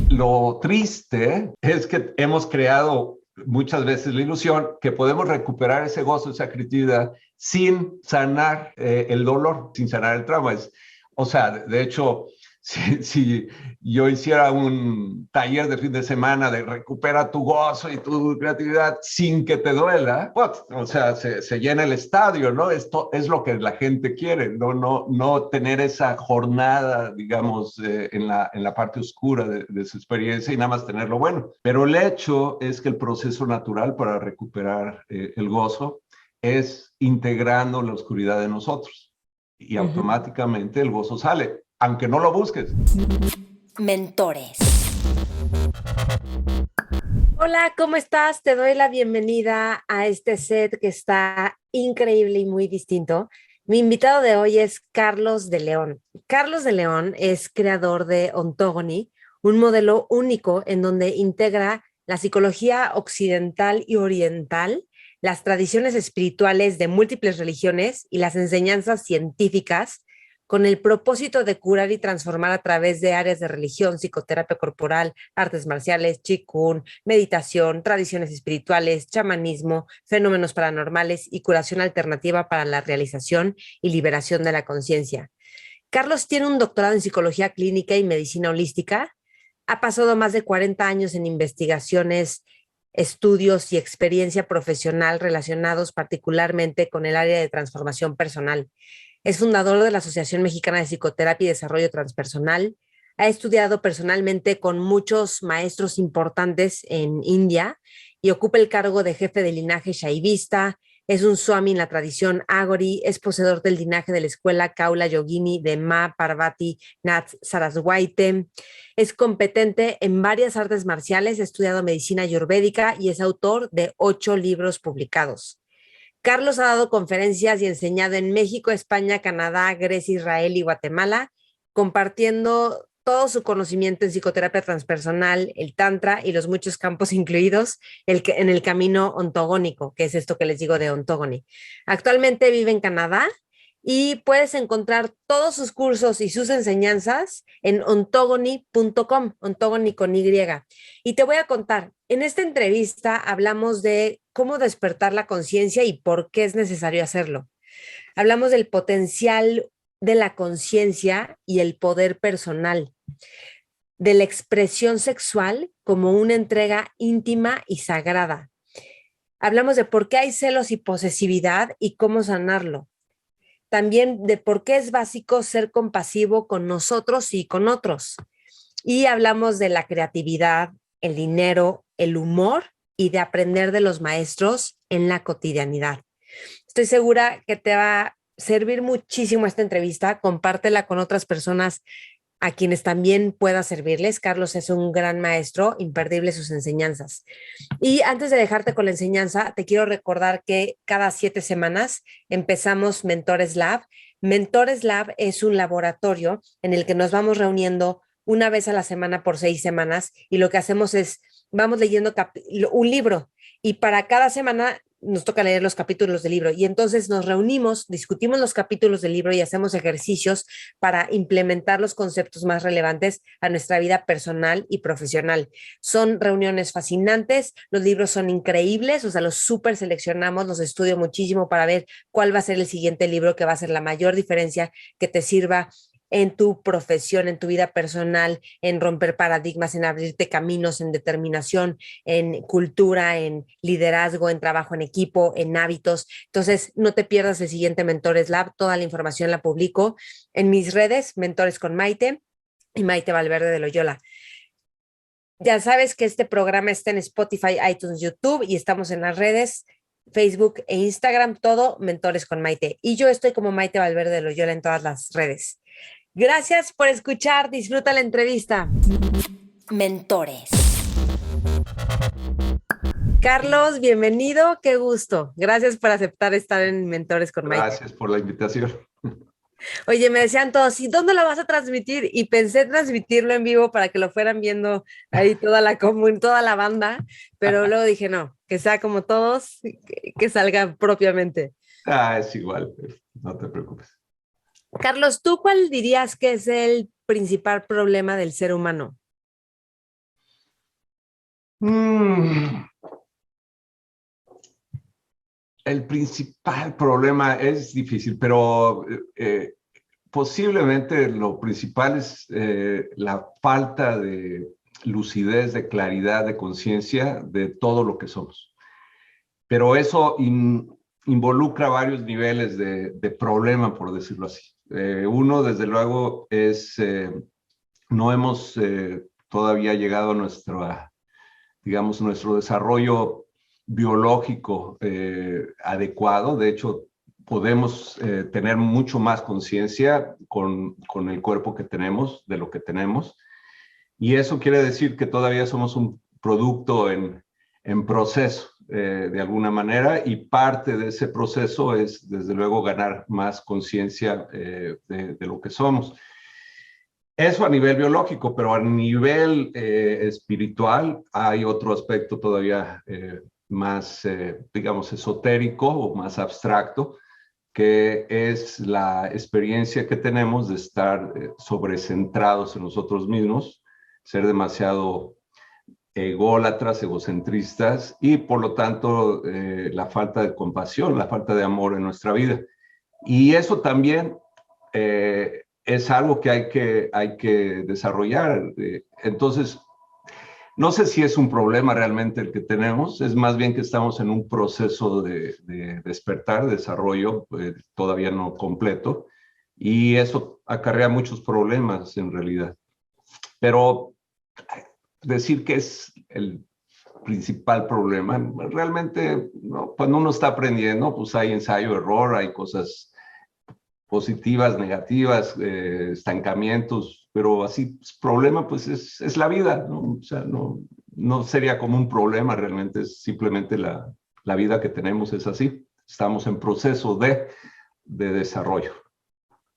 Lo triste es que hemos creado muchas veces la ilusión que podemos recuperar ese gozo, esa creatividad, sin sanar el dolor, sin sanar el trauma. O sea, de hecho, si yo hiciera un taller de fin de semana de recupera tu gozo y tu creatividad sin que te duela, pues, o sea, se llena el estadio, ¿no? Esto es lo que la gente quiere, no tener esa jornada, digamos, en la parte oscura de su experiencia y nada más tener lo bueno. Pero el hecho es que el proceso natural para recuperar el gozo es integrando la oscuridad de nosotros y automáticamente el gozo sale, aunque no lo busques. Mentores. Hola, ¿cómo estás? Te doy la bienvenida a este set que está increíble y muy distinto. Mi invitado de hoy es Carlos de León. Carlos de León es creador de Ontogony, un modelo único en donde integra la psicología occidental y oriental, las tradiciones espirituales de múltiples religiones y las enseñanzas científicas con el propósito de curar y transformar a través de áreas de religión, psicoterapia corporal, artes marciales, qigong, meditación, tradiciones espirituales, chamanismo, fenómenos paranormales y curación alternativa para la realización y liberación de la conciencia. Carlos tiene un doctorado en psicología clínica y medicina holística. Ha pasado más de 40 años en investigaciones, estudios y experiencia profesional relacionados particularmente con el área de transformación personal. Es fundador de la Asociación Mexicana de Psicoterapia y Desarrollo Transpersonal. Ha estudiado personalmente con muchos maestros importantes en India y ocupa el cargo de jefe del linaje Shaivista. Es un Swami en la tradición Agori, es poseedor del linaje de la escuela Kaula Yogini de Ma Parvati Nath Saraswate. Es competente en varias artes marciales, ha estudiado medicina ayurvédica y es autor de 8 libros publicados. Carlos ha dado conferencias y enseñado en México, España, Canadá, Grecia, Israel y Guatemala, compartiendo todo su conocimiento en psicoterapia transpersonal, el tantra y los muchos campos incluidos en el camino ontogónico, que es esto que les digo de Ontogony. Actualmente vive en Canadá y puedes encontrar todos sus cursos y sus enseñanzas en ontogony.com, ontogony con Y. Y te voy a contar, en esta entrevista hablamos de cómo despertar la conciencia y por qué es necesario hacerlo. Hablamos del potencial de la conciencia y el poder personal, de la expresión sexual como una entrega íntima y sagrada. Hablamos de por qué hay celos y posesividad y cómo sanarlo. También de por qué es básico ser compasivo con nosotros y con otros. Y hablamos de la creatividad, el dinero, el humor y de aprender de los maestros en la cotidianidad. Estoy segura que te va a servir muchísimo esta entrevista. Compártela con otras personas a quienes también pueda servirles. Carlos es un gran maestro, imperdible sus enseñanzas. Y antes de dejarte con la enseñanza, te quiero recordar que cada 7 semanas empezamos Mentores Lab. Mentores Lab es un laboratorio en el que nos vamos reuniendo una vez a la semana por 6 semanas y lo que hacemos es, vamos leyendo un libro y para cada semana nos toca leer los capítulos del libro y entonces nos reunimos, discutimos los capítulos del libro y hacemos ejercicios para implementar los conceptos más relevantes a nuestra vida personal y profesional. Son reuniones fascinantes, los libros son increíbles, o sea, los súper seleccionamos, los estudio muchísimo para ver cuál va a ser el siguiente libro que va a ser la mayor diferencia que te sirva en tu profesión, en tu vida personal, en romper paradigmas, en abrirte caminos, en determinación, en cultura, en liderazgo, en trabajo en equipo, en hábitos. Entonces, no te pierdas el siguiente Mentores Lab. Toda la información la publico en mis redes, Mentores con Maite y Maite Valverde de Loyola. Ya sabes que este programa está en Spotify, iTunes, YouTube y estamos en las redes Facebook e Instagram, todo Mentores con Maite. Y yo estoy como Maite Valverde de Loyola en todas las redes. Gracias por escuchar, disfruta la entrevista. Mentores. Carlos, bienvenido, qué gusto. Gracias por aceptar estar en Mentores con Maite. Gracias por la invitación. Oye, me decían todos, ¿y dónde lo vas a transmitir? Y pensé transmitirlo en vivo para que lo fueran viendo ahí toda la banda, pero luego dije, no, que sea como todos, que salga propiamente. Es igual, no te preocupes. Carlos, ¿tú cuál dirías que es el principal problema del ser humano? Mm, el principal problema es difícil, pero posiblemente lo principal es la falta de lucidez, de claridad, de conciencia de todo lo que somos. Pero eso involucra varios niveles de problema, por decirlo así. Uno, desde luego, es no hemos todavía llegado a nuestro desarrollo biológico adecuado. De hecho, podemos tener mucho más conciencia con el cuerpo que tenemos, de lo que tenemos. Y eso quiere decir que todavía somos un producto en proceso, de alguna manera, y parte de ese proceso es, desde luego, ganar más conciencia de lo que somos. Eso a nivel biológico, pero a nivel espiritual hay otro aspecto todavía más, digamos, esotérico o más abstracto, que es la experiencia que tenemos de estar sobrecentrados en nosotros mismos, ser demasiado ególatras, egocentristas y por lo tanto la falta de compasión, la falta de amor en nuestra vida. Y eso también es algo que hay que desarrollar. Entonces, no sé si es un problema realmente el que tenemos, es más bien que estamos en un proceso de despertar, desarrollo, todavía no completo, y eso acarrea muchos problemas en realidad. Pero decir que es el principal problema, realmente, ¿no? Cuando uno está aprendiendo, pues hay ensayo, error, hay cosas positivas, negativas, estancamientos, pero así, pues, problema, pues es la vida, ¿no? O sea, no sería como un problema realmente, es simplemente la vida que tenemos es así. Estamos en proceso de desarrollo.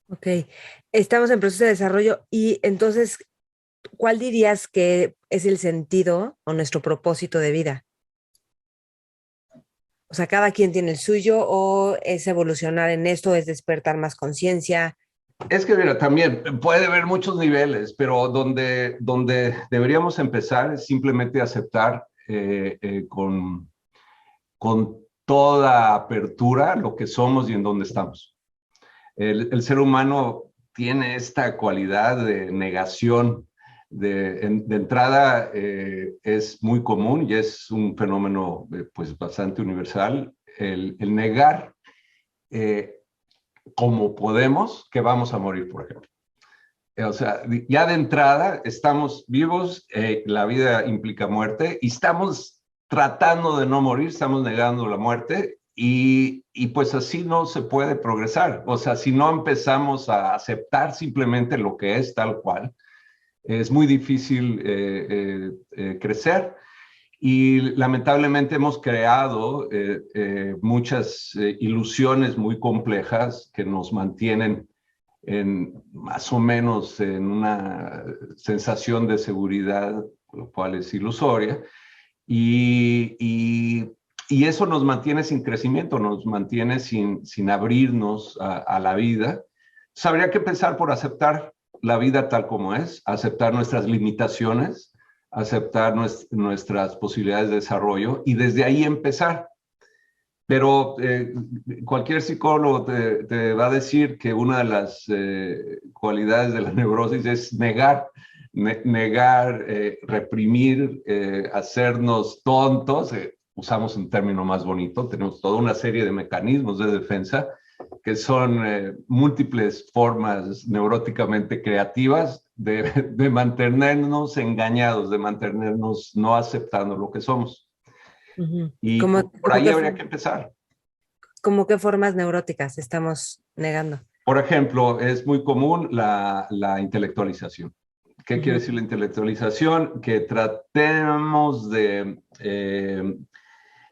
Ok, estamos en proceso de desarrollo y entonces, ¿cuál dirías que es el sentido o nuestro propósito de vida? O sea, cada quien tiene el suyo o es evolucionar en esto, es despertar más conciencia. Es que, mira, también puede haber muchos niveles, pero donde deberíamos empezar es simplemente aceptar con toda apertura lo que somos y en dónde estamos. El ser humano tiene esta cualidad de negación. De entrada es muy común y es un fenómeno pues bastante universal el negar como podemos que vamos a morir, por ejemplo. O sea, ya de entrada estamos vivos, la vida implica muerte y estamos tratando de no morir, estamos negando la muerte y pues así no se puede progresar. O sea, si no empezamos a aceptar simplemente lo que es tal cual, es muy difícil crecer. Y lamentablemente hemos creado muchas ilusiones muy complejas que nos mantienen más o menos en una sensación de seguridad, lo cual es ilusoria, y eso nos mantiene sin crecimiento, nos mantiene sin abrirnos a la vida. Entonces, habría que empezar por aceptar la vida tal como es, aceptar nuestras limitaciones, aceptar nuestras posibilidades de desarrollo y desde ahí empezar. Pero cualquier psicólogo te va a decir que una de las cualidades de la neurosis es negar, reprimir, hacernos tontos. Usamos un término más bonito, tenemos toda una serie de mecanismos de defensa que son múltiples formas neuróticamente creativas de mantenernos engañados, de mantenernos no aceptando lo que somos. Uh-huh. Y por ahí habría que empezar. ¿Cómo qué formas neuróticas estamos negando? Por ejemplo, es muy común la intelectualización. ¿Qué quiere decir la intelectualización? Que tratemos de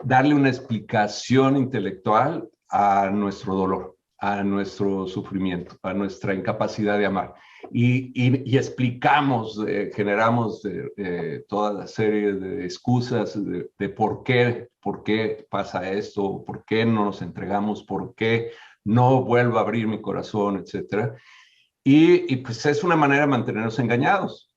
darle una explicación intelectual a nuestro dolor, a nuestro sufrimiento, a nuestra incapacidad de amar. Y explicamos, generamos toda la serie de excusas de por qué pasa esto, por qué no nos entregamos, por qué no vuelvo a abrir mi corazón, etc. Y pues es una manera de mantenernos engañados.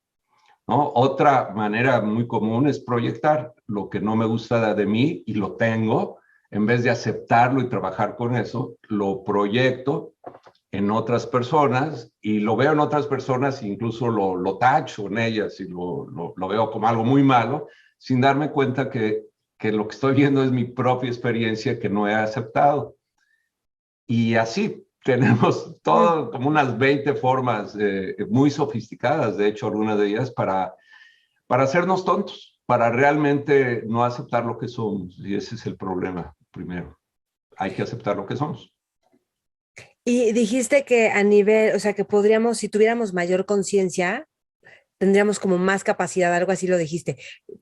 ¿no? Otra manera muy común es proyectar lo que no me gusta de mí y lo tengo. En vez de aceptarlo y trabajar con eso, lo proyecto en otras personas y lo veo en otras personas e incluso lo tacho en ellas y lo veo como algo muy malo, sin darme cuenta que lo que estoy viendo es mi propia experiencia que no he aceptado. Y así tenemos todo como unas 20 formas muy sofisticadas, de hecho, algunas de ellas para hacernos tontos, para realmente no aceptar lo que somos. Y ese es el problema primero. Hay que aceptar lo que somos. Y dijiste que a nivel, o sea, que podríamos, si tuviéramos mayor conciencia, tendríamos como más capacidad, algo así lo dijiste.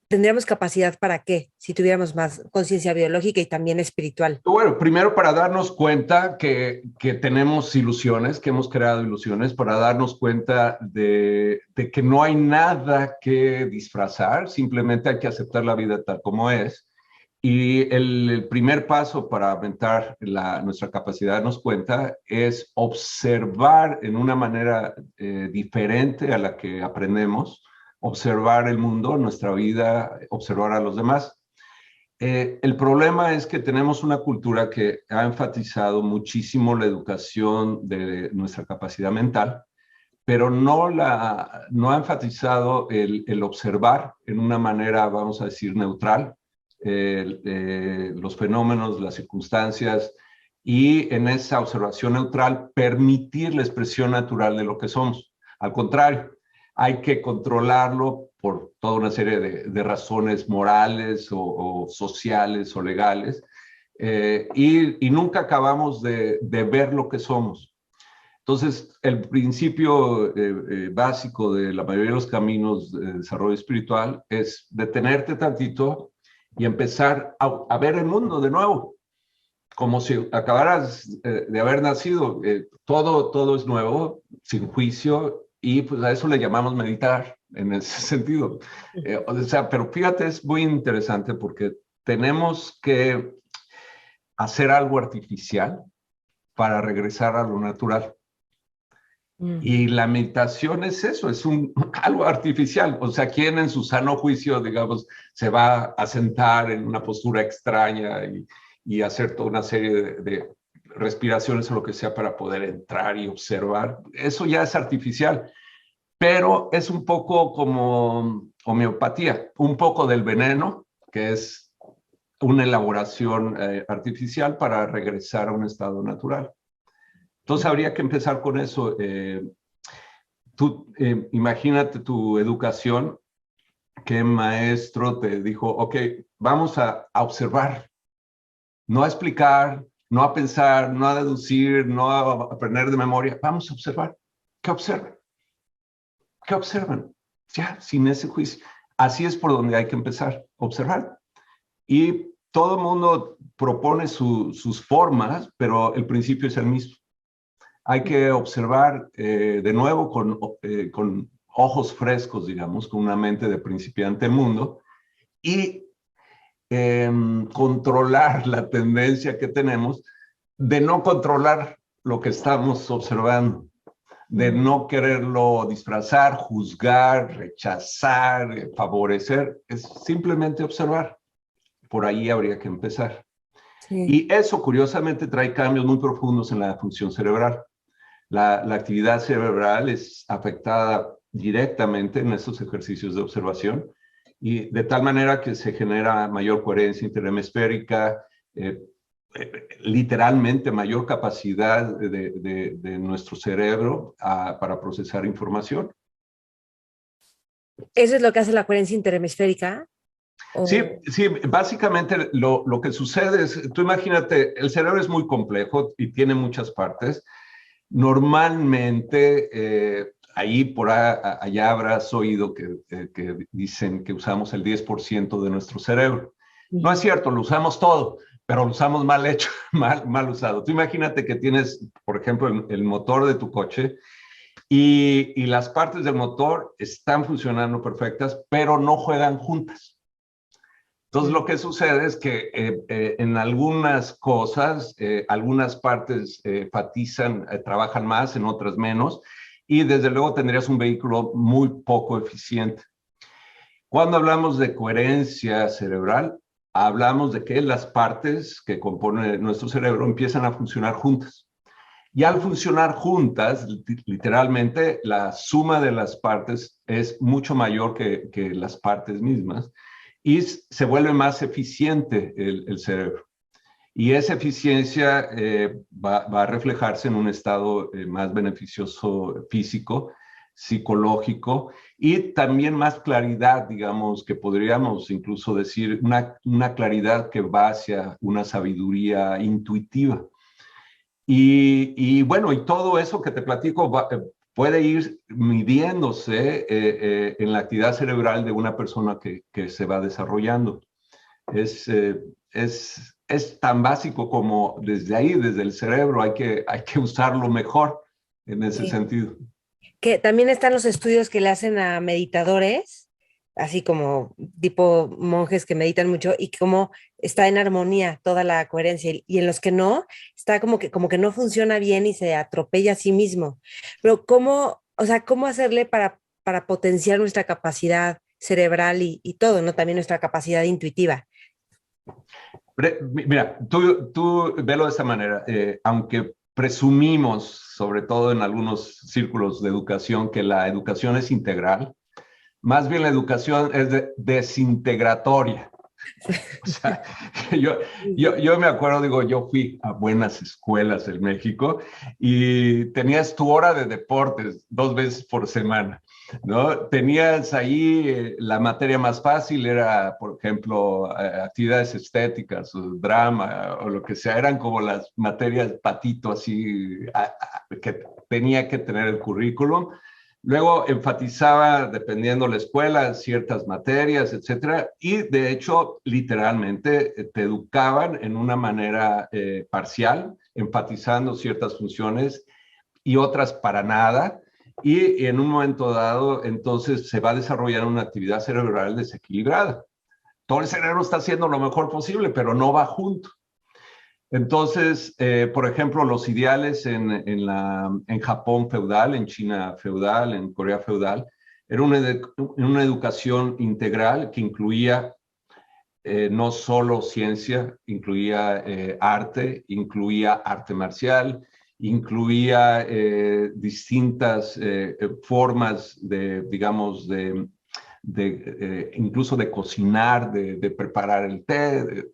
¿Tendríamos capacidad para qué? Si tuviéramos más conciencia biológica y también espiritual. Bueno, primero para darnos cuenta que tenemos ilusiones, que hemos creado ilusiones, para darnos cuenta de que no hay nada que disfrazar, simplemente hay que aceptar la vida tal como es. Y el primer paso para aumentar nuestra capacidad de darnos cuenta es observar en una manera diferente a la que aprendemos, observar el mundo, nuestra vida, observar a los demás. El problema es que tenemos una cultura que ha enfatizado muchísimo la educación de nuestra capacidad mental, pero no ha enfatizado el observar en una manera, vamos a decir, neutral, los fenómenos, las circunstancias, y en esa observación neutral permitir la expresión natural de lo que somos. Al contrario, hay que controlarlo por toda una serie de razones morales o sociales o legales, y nunca acabamos de ver lo que somos. Entonces, el principio básico de la mayoría de los caminos de desarrollo espiritual es detenerte tantito y empezar a ver el mundo de nuevo, como si acabaras de haber nacido. Todo es nuevo, sin juicio, y pues a eso le llamamos meditar en ese sentido. O sea, pero fíjate, es muy interesante porque tenemos que hacer algo artificial para regresar a lo natural. Y la meditación es eso, es algo artificial. O sea, ¿quién en su sano juicio, digamos, se va a sentar en una postura extraña y hacer toda una serie de respiraciones o lo que sea para poder entrar y observar? Eso ya es artificial, pero es un poco como homeopatía, un poco del veneno, que es una elaboración artificial para regresar a un estado natural. Entonces habría que empezar con eso. Imagínate tu educación, qué maestro te dijo, ok, vamos a observar, no a explicar, no a pensar, no a deducir, no a aprender de memoria, vamos a observar. ¿Qué observan? ¿Qué observan? Ya, sin ese juicio. Así es por donde hay que empezar, observar. Y todo el mundo propone sus formas, pero el principio es el mismo. Hay que observar de nuevo con ojos frescos, digamos, con una mente de principiante el mundo, y controlar la tendencia que tenemos de no controlar lo que estamos observando, de no quererlo disfrazar, juzgar, rechazar, favorecer, es simplemente observar. Por ahí habría que empezar. Sí. Y eso, curiosamente, trae cambios muy profundos en la función cerebral. La actividad cerebral es afectada directamente en estos ejercicios de observación, y de tal manera que se genera mayor coherencia interhemisférica, literalmente mayor capacidad de nuestro cerebro para procesar información. ¿Eso es lo que hace la coherencia interhemisférica? Sí, sí, básicamente lo que sucede es, tú imagínate, el cerebro es muy complejo y tiene muchas partes. Normalmente, ahí por allá habrás oído que dicen que usamos el 10% de nuestro cerebro. No es cierto, lo usamos todo, pero lo usamos mal hecho, mal usado. Tú imagínate que tienes, por ejemplo, el motor de tu coche y las partes del motor están funcionando perfectas, pero no juegan juntas. Entonces, lo que sucede es que en algunas cosas, algunas partes enfatizan, trabajan más, en otras menos, y desde luego tendrías un vehículo muy poco eficiente. Cuando hablamos de coherencia cerebral, hablamos de que las partes que componen nuestro cerebro empiezan a funcionar juntas. Y al funcionar juntas, literalmente, la suma de las partes es mucho mayor que las partes mismas y se vuelve más eficiente el cerebro. Y esa eficiencia va a reflejarse en un estado más beneficioso físico, psicológico y también más claridad, digamos, que podríamos incluso decir una claridad que va hacia una sabiduría intuitiva. Y bueno, y todo eso que te platico puede ir midiéndose en la actividad cerebral de una persona que se va desarrollando. Es tan básico como desde ahí, desde el cerebro, hay que usarlo mejor en ese sentido. Que también están los estudios que le hacen a meditadores, así como tipo monjes que meditan mucho y cómo está en armonía toda la coherencia y en los que no, está como que no funciona bien y se atropella a sí mismo. Pero cómo, o sea, cómo hacerle para potenciar nuestra capacidad cerebral y todo, ¿no? También nuestra capacidad intuitiva. Mira, tú velo de esta manera. Aunque presumimos, sobre todo en algunos círculos de educación, que la educación es integral, más bien la educación es desintegratoria. O sea, yo me acuerdo, digo, yo fui a buenas escuelas en México y tenías tu hora de deportes 2 veces por semana, ¿no? Tenías ahí la materia más fácil, era, por ejemplo, actividades estéticas, o drama, o lo que sea, eran como las materias patito, así, que tenía que tener el currículum. Luego enfatizaba, dependiendo la escuela, ciertas materias, etcétera, y de hecho, literalmente, te educaban en una manera parcial, enfatizando ciertas funciones y otras para nada, y en un momento dado, entonces, se va a desarrollar una actividad cerebral desequilibrada. Todo el cerebro está haciendo lo mejor posible, pero no va junto. Entonces, por ejemplo, los ideales en Japón feudal, en China feudal, en Corea feudal, era una educación integral que incluía no solo ciencia, incluía incluía arte marcial, incluía distintas formas digamos, incluso de cocinar, de preparar el té,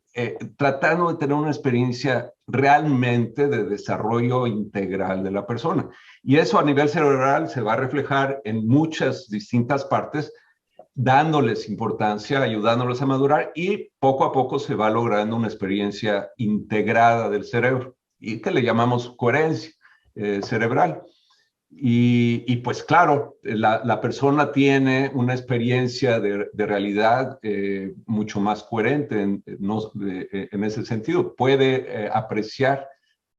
tratando de tener una experiencia realmente de desarrollo integral de la persona. Y eso a nivel cerebral se va a reflejar en muchas distintas partes, dándoles importancia, ayudándoles a madurar y poco a poco se va logrando una experiencia integrada del cerebro y que le llamamos coherencia cerebral. Pues claro, la persona tiene una experiencia de realidad mucho más coherente en ese sentido. Puede apreciar,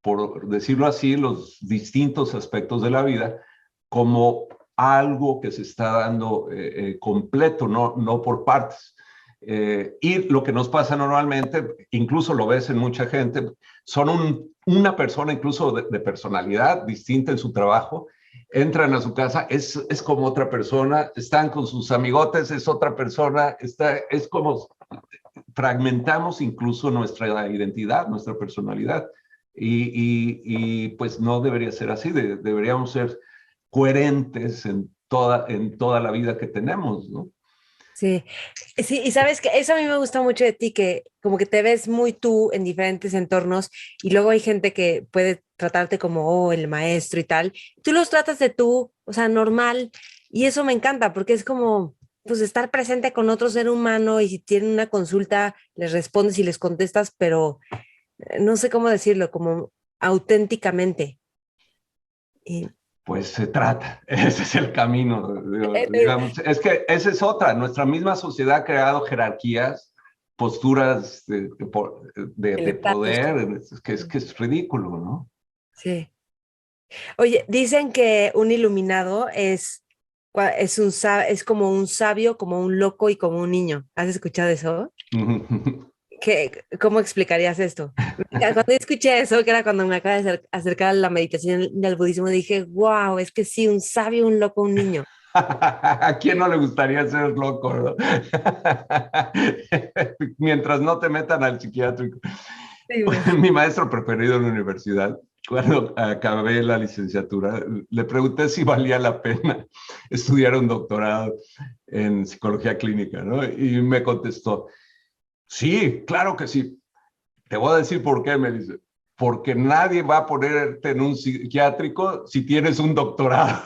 por decirlo así, los distintos aspectos de la vida como algo que se está dando completo, no por partes. Y lo que nos pasa normalmente, incluso lo ves en mucha gente, son una persona incluso de personalidad distinta en su trabajo, entran a su casa, es como otra persona, están con sus amigotes, es otra persona, es como fragmentamos incluso nuestra identidad, nuestra personalidad. Pues no debería ser así, deberíamos ser coherentes en toda la vida que tenemos, ¿no? Sí, sí, y sabes que eso a mí me gusta mucho de ti, que como que te ves muy tú en diferentes entornos y luego hay gente que puede tratarte como oh, el maestro y tal. Tú los tratas de tú, o sea, normal, y eso me encanta porque es como, pues, estar presente con otro ser humano y si tienen una consulta, les respondes y les contestas, pero no sé cómo decirlo, como auténticamente. Y, Pues se trata, ese es el camino, digamos. Es que esa es otra, nuestra misma sociedad ha creado jerarquías, posturas el de estatus. poder, que es ridículo, ¿no? Sí. Oye, dicen que un iluminado es como un sabio, como un loco y como un niño. ¿Has escuchado eso? ¿Cómo explicarías esto? Cuando escuché eso, que era cuando me acaba de acercar a la meditación del budismo, dije, wow, es que sí, un sabio, un loco, un niño. ¿A quién no le gustaría ser loco, no? Mientras no te metan al psiquiátrico. Sí, güey. Mi maestro preferido en la universidad, cuando acabé la licenciatura, le pregunté si valía la pena estudiar un doctorado en psicología clínica, ¿no? Y me contestó, sí, claro que sí. Te voy a decir por qué, me dice. Porque nadie va a ponerte en un psiquiátrico si tienes un doctorado.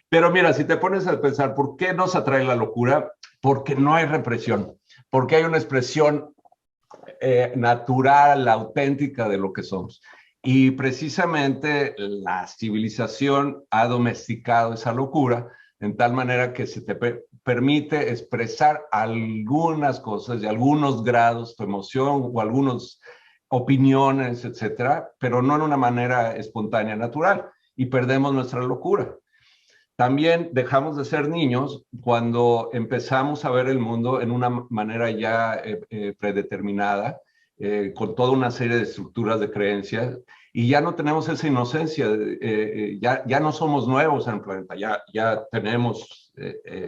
Pero mira, si te pones a pensar, ¿por qué nos atrae la locura? Porque no hay represión, porque hay una expresión natural, auténtica de lo que somos. Y precisamente la civilización ha domesticado esa locura en tal manera que se te permite expresar algunas cosas y algunos grados, tu emoción o algunas opiniones, etcétera, pero no en una manera espontánea, natural, y perdemos nuestra locura. También dejamos de ser niños cuando empezamos a ver el mundo en una manera ya predeterminada, con toda una serie de estructuras de creencias, y ya no tenemos esa inocencia, ya no somos nuevos en el planeta, ya tenemos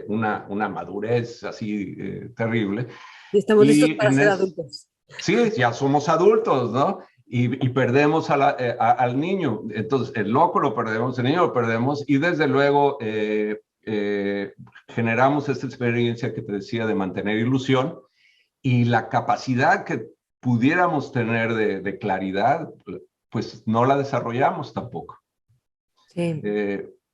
una madurez así terrible. Y estamos listos Y para en ser es, adultos. sí, ya somos adultos, ¿no? Y perdemos al niño. Entonces, el loco lo perdemos, el niño lo perdemos, y desde luego generamos esta experiencia que te decía de mantener ilusión y la capacidad que pudiéramos tener de claridad, pues no la desarrollamos tampoco. Sí.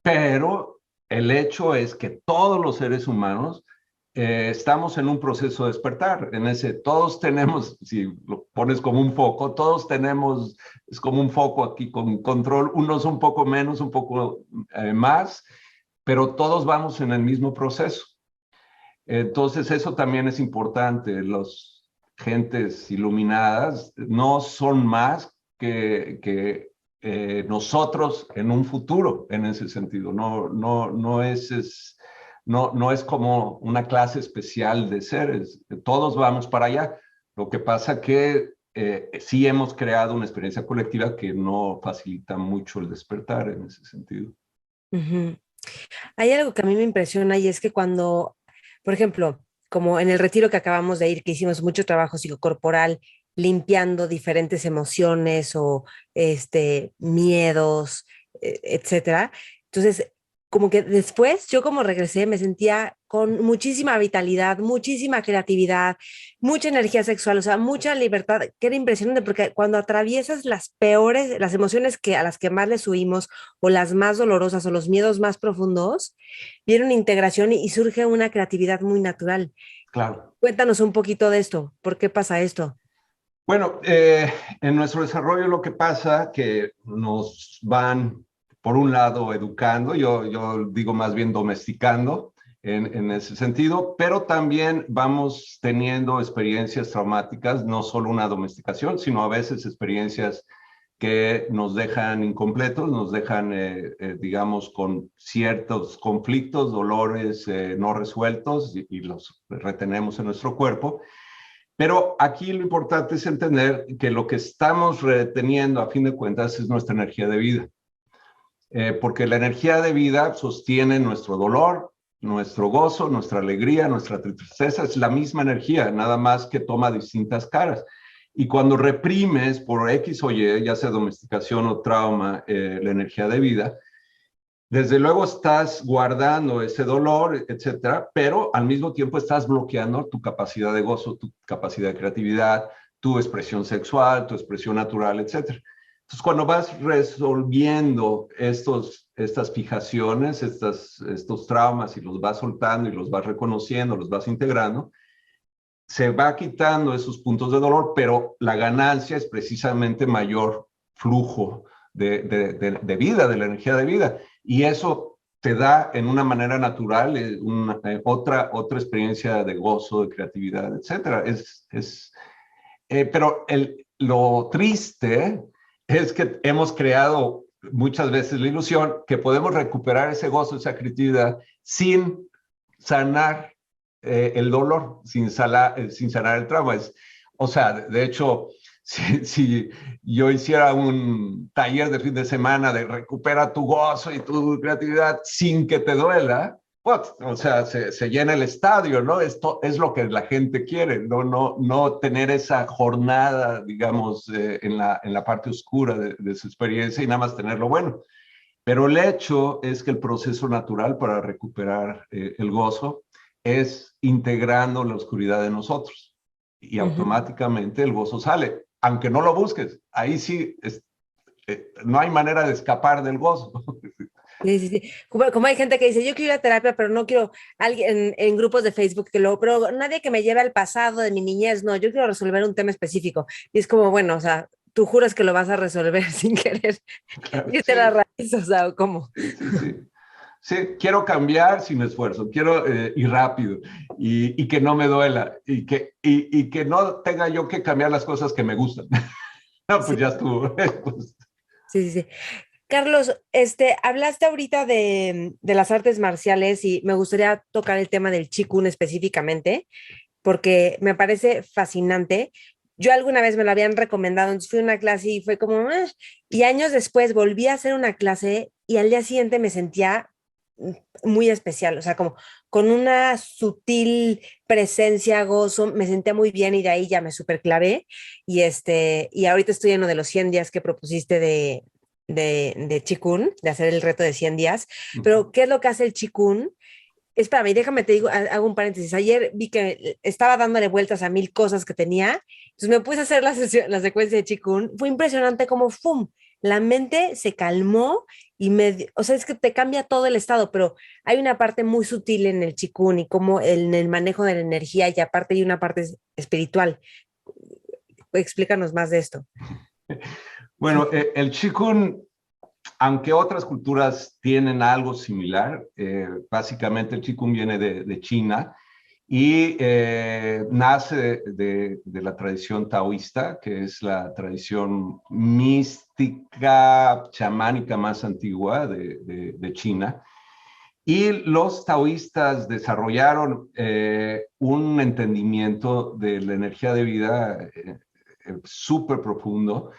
Pero el hecho es que todos los seres humanos estamos en un proceso de despertar. Todos tenemos, si lo pones como un foco, todos tenemos, es como un foco aquí con control, unos un poco menos, un poco más, pero todos vamos en el mismo proceso. Entonces eso también es importante. Los gentes iluminadas no son más que nosotros en un futuro, en ese sentido. No es como una clase especial de seres. Todos vamos para allá. Lo que pasa que sí hemos creado una experiencia colectiva que no facilita mucho el despertar en ese sentido. Ujú. Hay algo que a mí me impresiona y es que cuando, por ejemplo, como en el retiro que acabamos de ir, que hicimos mucho trabajo psicocorporal, limpiando diferentes emociones o miedos, etcétera. Entonces, como que después yo como regresé me sentía con muchísima vitalidad, muchísima creatividad, mucha energía sexual, o sea, mucha libertad, que era impresionante porque cuando atraviesas las peores, las emociones que a las que más les huimos o las más dolorosas o los miedos más profundos, viene una integración y surge una creatividad muy natural. Claro. Cuéntanos un poquito de esto, ¿por qué pasa esto? Bueno, en nuestro desarrollo lo que pasa que nos van, por un lado, educando, yo digo más bien domesticando en ese sentido, pero también vamos teniendo experiencias traumáticas, no solo una domesticación, sino a veces experiencias que nos dejan incompletos, nos dejan, digamos, con ciertos conflictos, dolores no resueltos y los retenemos en nuestro cuerpo. Pero aquí lo importante es entender que lo que estamos reteniendo a fin de cuentas es nuestra energía de vida, porque la energía de vida sostiene nuestro dolor, nuestro gozo, nuestra alegría, nuestra tristeza, es la misma energía, nada más que toma distintas caras. Y cuando reprimes por X o Y, ya sea domesticación o trauma, la energía de vida, desde luego estás guardando ese dolor, etcétera, pero al mismo tiempo estás bloqueando tu capacidad de gozo, tu capacidad de creatividad, tu expresión sexual, tu expresión natural, etcétera. Entonces, cuando vas resolviendo estas fijaciones, estos traumas y los vas soltando y los vas reconociendo, los vas integrando, se va quitando esos puntos de dolor, pero la ganancia es precisamente mayor flujo de vida, de la energía de vida. Y eso te da en una manera natural otra experiencia de gozo, de creatividad, etcétera. Pero lo triste es que hemos creado muchas veces la ilusión que podemos recuperar ese gozo, esa creatividad, sin sanar el dolor, sin sanar el trauma. O sea, de hecho, si yo hiciera un taller de fin de semana de recupera tu gozo y tu creatividad sin que te duela, pues, o sea, se llena el estadio, ¿no? Esto es lo que la gente quiere, no tener esa jornada, digamos, en la parte oscura de su experiencia y nada más tener lo bueno. Pero el hecho es que el proceso natural para recuperar el gozo es integrando la oscuridad de nosotros y automáticamente el gozo sale, aunque no lo busques. Ahí sí, no hay manera de escapar del gozo. Sí, sí, sí. Como hay gente que dice, yo quiero ir a terapia, pero no quiero alguien en grupos de Facebook pero nadie que me lleve al pasado de mi niñez, no, yo quiero resolver un tema específico. Y es como, bueno, o sea, tú juras que lo vas a resolver sin querer irte a la Sí, raíz, o sea, ¿cómo? sí. Sí, quiero cambiar sin esfuerzo, quiero ir rápido y que no me duela y que no tenga yo que cambiar las cosas que me gustan. No, Sí, pues ya estuvo. Pues, sí, sí, sí. Carlos, hablaste ahorita de las artes marciales y me gustaría tocar el tema del Qigong específicamente, porque me parece fascinante. Yo alguna vez me lo habían recomendado, entonces fui a una clase y fue como, "Ah", y años después volví a hacer una clase y al día siguiente me sentía muy especial, o sea, como con una sutil presencia, gozo, me sentía muy bien y de ahí ya me superclavé y ahorita estoy en uno de los 100 días que propusiste de Qigong, de hacer el reto de 100 días, pero ¿qué es lo que hace el Qigong? Espérame, déjame te digo, hago un paréntesis. Ayer vi que estaba dándole vueltas a 1000 cosas que tenía, entonces me puse a hacer la secuencia de Qigong. Fue impresionante como, ¡fum! La mente se calmó y o sea, es que te cambia todo el estado, pero hay una parte muy sutil en el Qigong y como en el manejo de la energía y aparte hay una parte espiritual. Explícanos más de esto. bueno, el Qigong, aunque otras culturas tienen algo similar, básicamente el Qigong viene de China y nace de la tradición taoísta, que es la tradición mística, chamánica más antigua de China. Y los taoístas desarrollaron un entendimiento de la energía de vida súper profundo,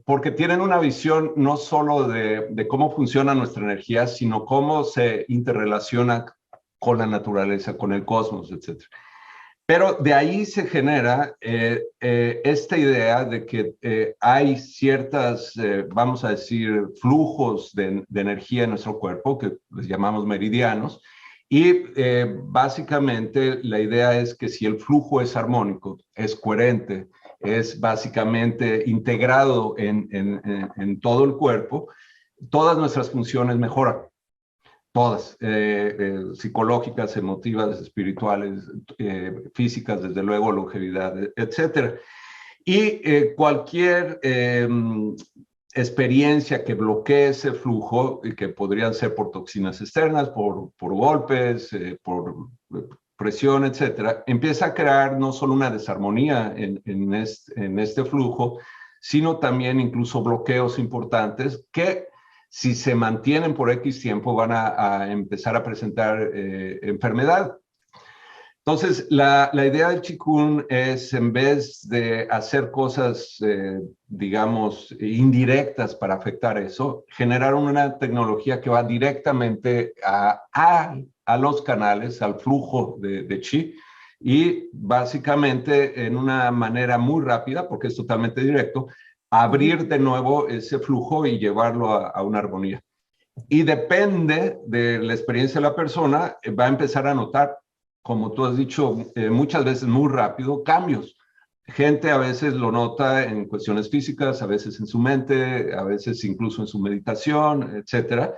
porque tienen una visión no solo de cómo funciona nuestra energía, sino cómo se interrelaciona con la naturaleza, con el cosmos, etc. Pero de ahí se genera esta idea de que hay ciertas, vamos a decir, flujos de energía en nuestro cuerpo, que les llamamos meridianos, y básicamente la idea es que si el flujo es armónico, es coherente, es básicamente integrado en todo el cuerpo, todas nuestras funciones mejoran. Todas, psicológicas, emotivas, espirituales, físicas, desde luego, longevidad, etcétera. Y cualquier experiencia que bloquee ese flujo, y que podrían ser por toxinas externas, por golpes, por presión, etcétera, empieza a crear no solo una desarmonía en este flujo, sino también incluso bloqueos importantes que si se mantienen por X tiempo van a empezar a presentar enfermedad. Entonces, la idea del Qigong es, en vez de hacer cosas, digamos, indirectas para afectar eso, generar una tecnología que va directamente a los canales, al flujo de Qi, y básicamente en una manera muy rápida, porque es totalmente directo, abrir de nuevo ese flujo y llevarlo a una armonía. Y depende de la experiencia de la persona, va a empezar a notar, como tú has dicho, muchas veces muy rápido, cambios. Gente a veces lo nota en cuestiones físicas, a veces en su mente, a veces incluso en su meditación, etcétera.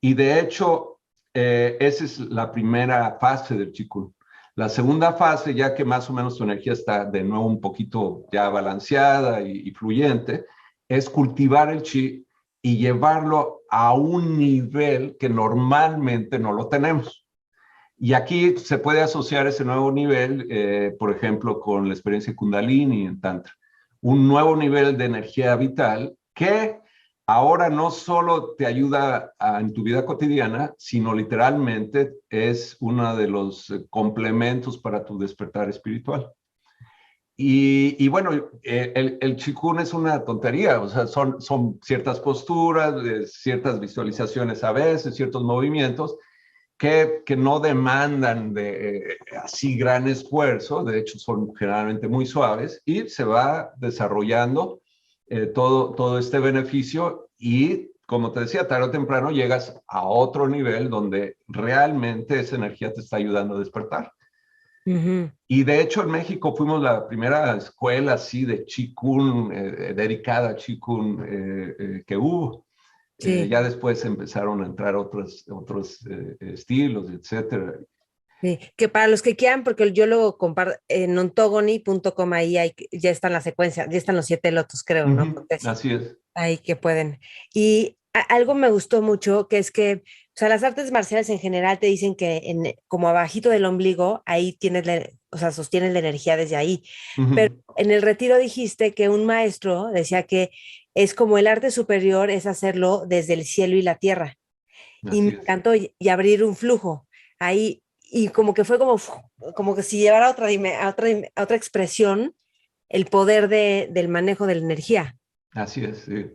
Y de hecho, esa es la primera fase del Qigong. La segunda fase, ya que más o menos tu energía está de nuevo un poquito ya balanceada y fluyente, es cultivar el Qi y llevarlo a un nivel que normalmente no lo tenemos. Y aquí se puede asociar ese nuevo nivel, por ejemplo, con la experiencia Kundalini en Tantra. Un nuevo nivel de energía vital que ahora no solo te ayuda en tu vida cotidiana, sino literalmente es uno de los complementos para tu despertar espiritual. Y bueno, el Qigong es una tontería, o sea, son ciertas posturas, ciertas visualizaciones a veces, ciertos movimientos que no demandan de así gran esfuerzo, de hecho son generalmente muy suaves y se va desarrollando todo este beneficio y como te decía, tarde o temprano llegas a otro nivel donde realmente esa energía te está ayudando a despertar. Ujú. Y de hecho en México fuimos la primera escuela así de Qigong, dedicada a Qigong que hubo. Sí, Ya después empezaron a entrar otros estilos, etcétera. sí. Que para los que quieran, porque yo lo comparto en ontogony.com, ahí ya están las secuencias, ya están los 7 lotos, creo, ¿no? Entonces, Así es. ahí que pueden. Y algo me gustó mucho, que es que, o sea, las artes marciales en general te dicen que como abajito del ombligo, ahí tienes, o sea, sostienes la energía desde ahí. Pero Ujú. en el retiro dijiste que un maestro decía que es como el arte superior es hacerlo desde el cielo y la tierra. Y me Así es. encantó y abrir un flujo ahí. Y como que fue como que si llevara a otra expresión el poder del manejo de la energía. Así es, sí.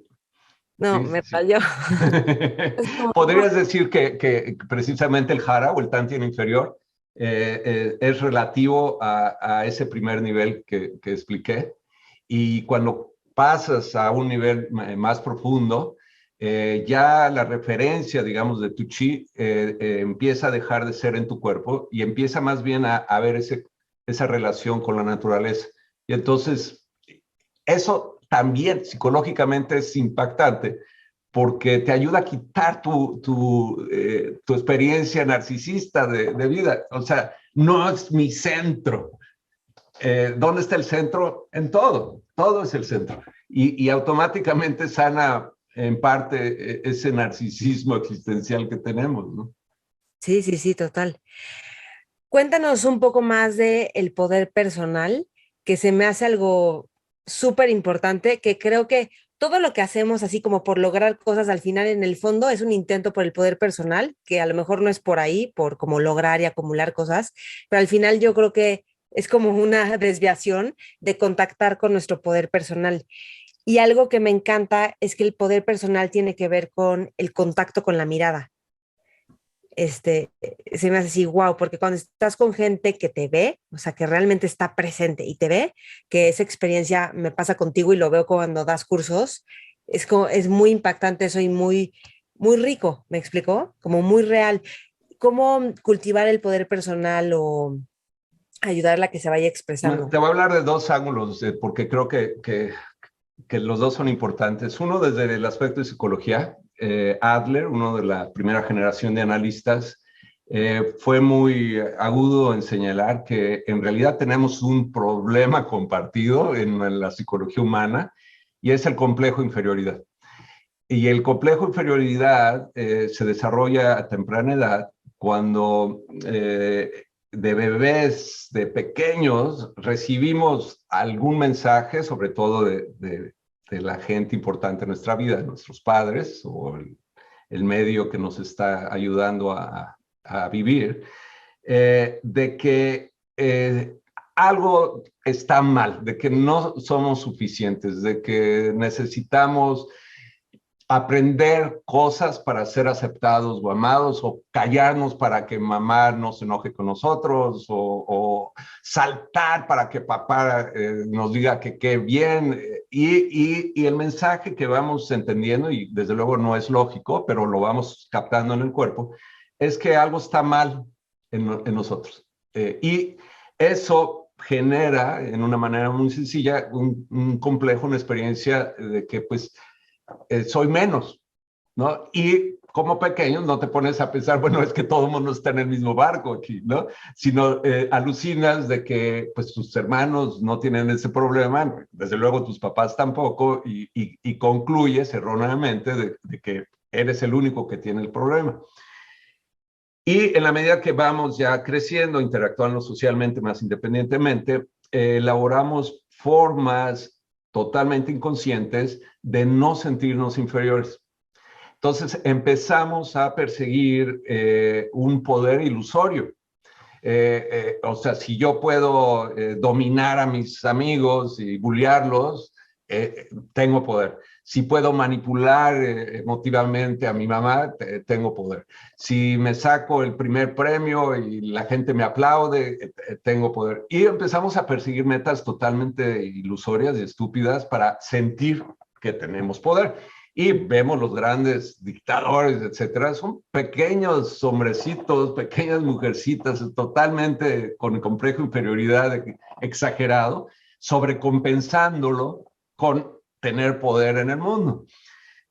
No, Sí, sí, me sí. falló. Es como, Podrías decir que precisamente el jara o el tantien inferior es relativo a ese primer nivel que expliqué. Y cuando pasas a un nivel más profundo, ya la referencia, digamos, de tu chi empieza a dejar de ser en tu cuerpo y empieza más bien a ver esa relación con la naturaleza. Y entonces, eso también psicológicamente es impactante porque te ayuda a quitar tu experiencia narcisista de vida. O sea, no es mi centro. ¿Dónde está el centro? En todo. Todo es el centro. Y automáticamente sana en parte ese narcisismo existencial que tenemos, ¿no? sí, sí, sí, total. Cuéntanos un poco más de el poder personal, que se me hace algo súper importante, que creo que todo lo que hacemos así como por lograr cosas al final en el fondo es un intento por el poder personal, que a lo mejor no es por ahí, por como lograr y acumular cosas, pero al final yo creo que es como una desviación de contactar con nuestro poder personal. Y algo que me encanta es que el poder personal tiene que ver con el contacto con la mirada. Se me hace así, wow, porque cuando estás con gente que te ve, o sea, que realmente está presente y te ve, que esa experiencia me pasa contigo y lo veo cuando das cursos, es muy impactante eso y muy rico, ¿me explicó? Como muy real. ¿Cómo cultivar el poder personal o ayudarla a que se vaya Bueno, expresando? te voy a hablar de dos ángulos, porque creo que los dos son importantes. Uno desde el aspecto de psicología. Adler, uno de la primera generación de analistas, fue muy agudo en señalar que en realidad tenemos un problema compartido en la psicología humana y es el complejo de inferioridad. Y el complejo de inferioridad se desarrolla a temprana edad cuando de bebés, de pequeños, recibimos algún mensaje, sobre todo de la gente importante en nuestra vida, nuestros padres o el medio que nos está ayudando a vivir, de que algo está mal, de que no somos suficientes, de que necesitamos aprender cosas para ser aceptados o amados, o callarnos para que mamá no se enoje con nosotros, o saltar para que papá nos diga que qué bien. Y el mensaje que vamos entendiendo, y desde luego no es lógico, pero lo vamos captando en el cuerpo, es que algo está mal en nosotros. Y eso genera, en una manera muy sencilla, un complejo, una experiencia de que pues soy menos, ¿no? Y como pequeños no te pones a pensar, bueno, es que todo el mundo está en el mismo barco aquí, ¿no? Sino alucinas de que pues tus hermanos no tienen ese problema, desde luego tus papás tampoco, y concluyes erróneamente de que eres el único que tiene el problema. Y en la medida que vamos ya creciendo, interactuando socialmente más independientemente, elaboramos formas totalmente inconscientes de no sentirnos inferiores. Entonces empezamos a perseguir un poder ilusorio O sea, si yo puedo dominar a mis amigos y bullearlos, tengo poder. Si puedo manipular emotivamente a mi mamá, tengo poder. Si me saco el primer premio y la gente me aplaude, tengo poder. Y empezamos a perseguir metas totalmente ilusorias y estúpidas para sentir que tenemos poder. Y vemos los grandes dictadores, etcétera, son pequeños hombrecitos, pequeñas mujercitas, totalmente con complejo de inferioridad exagerado, sobrecompensándolo con tener poder en el mundo.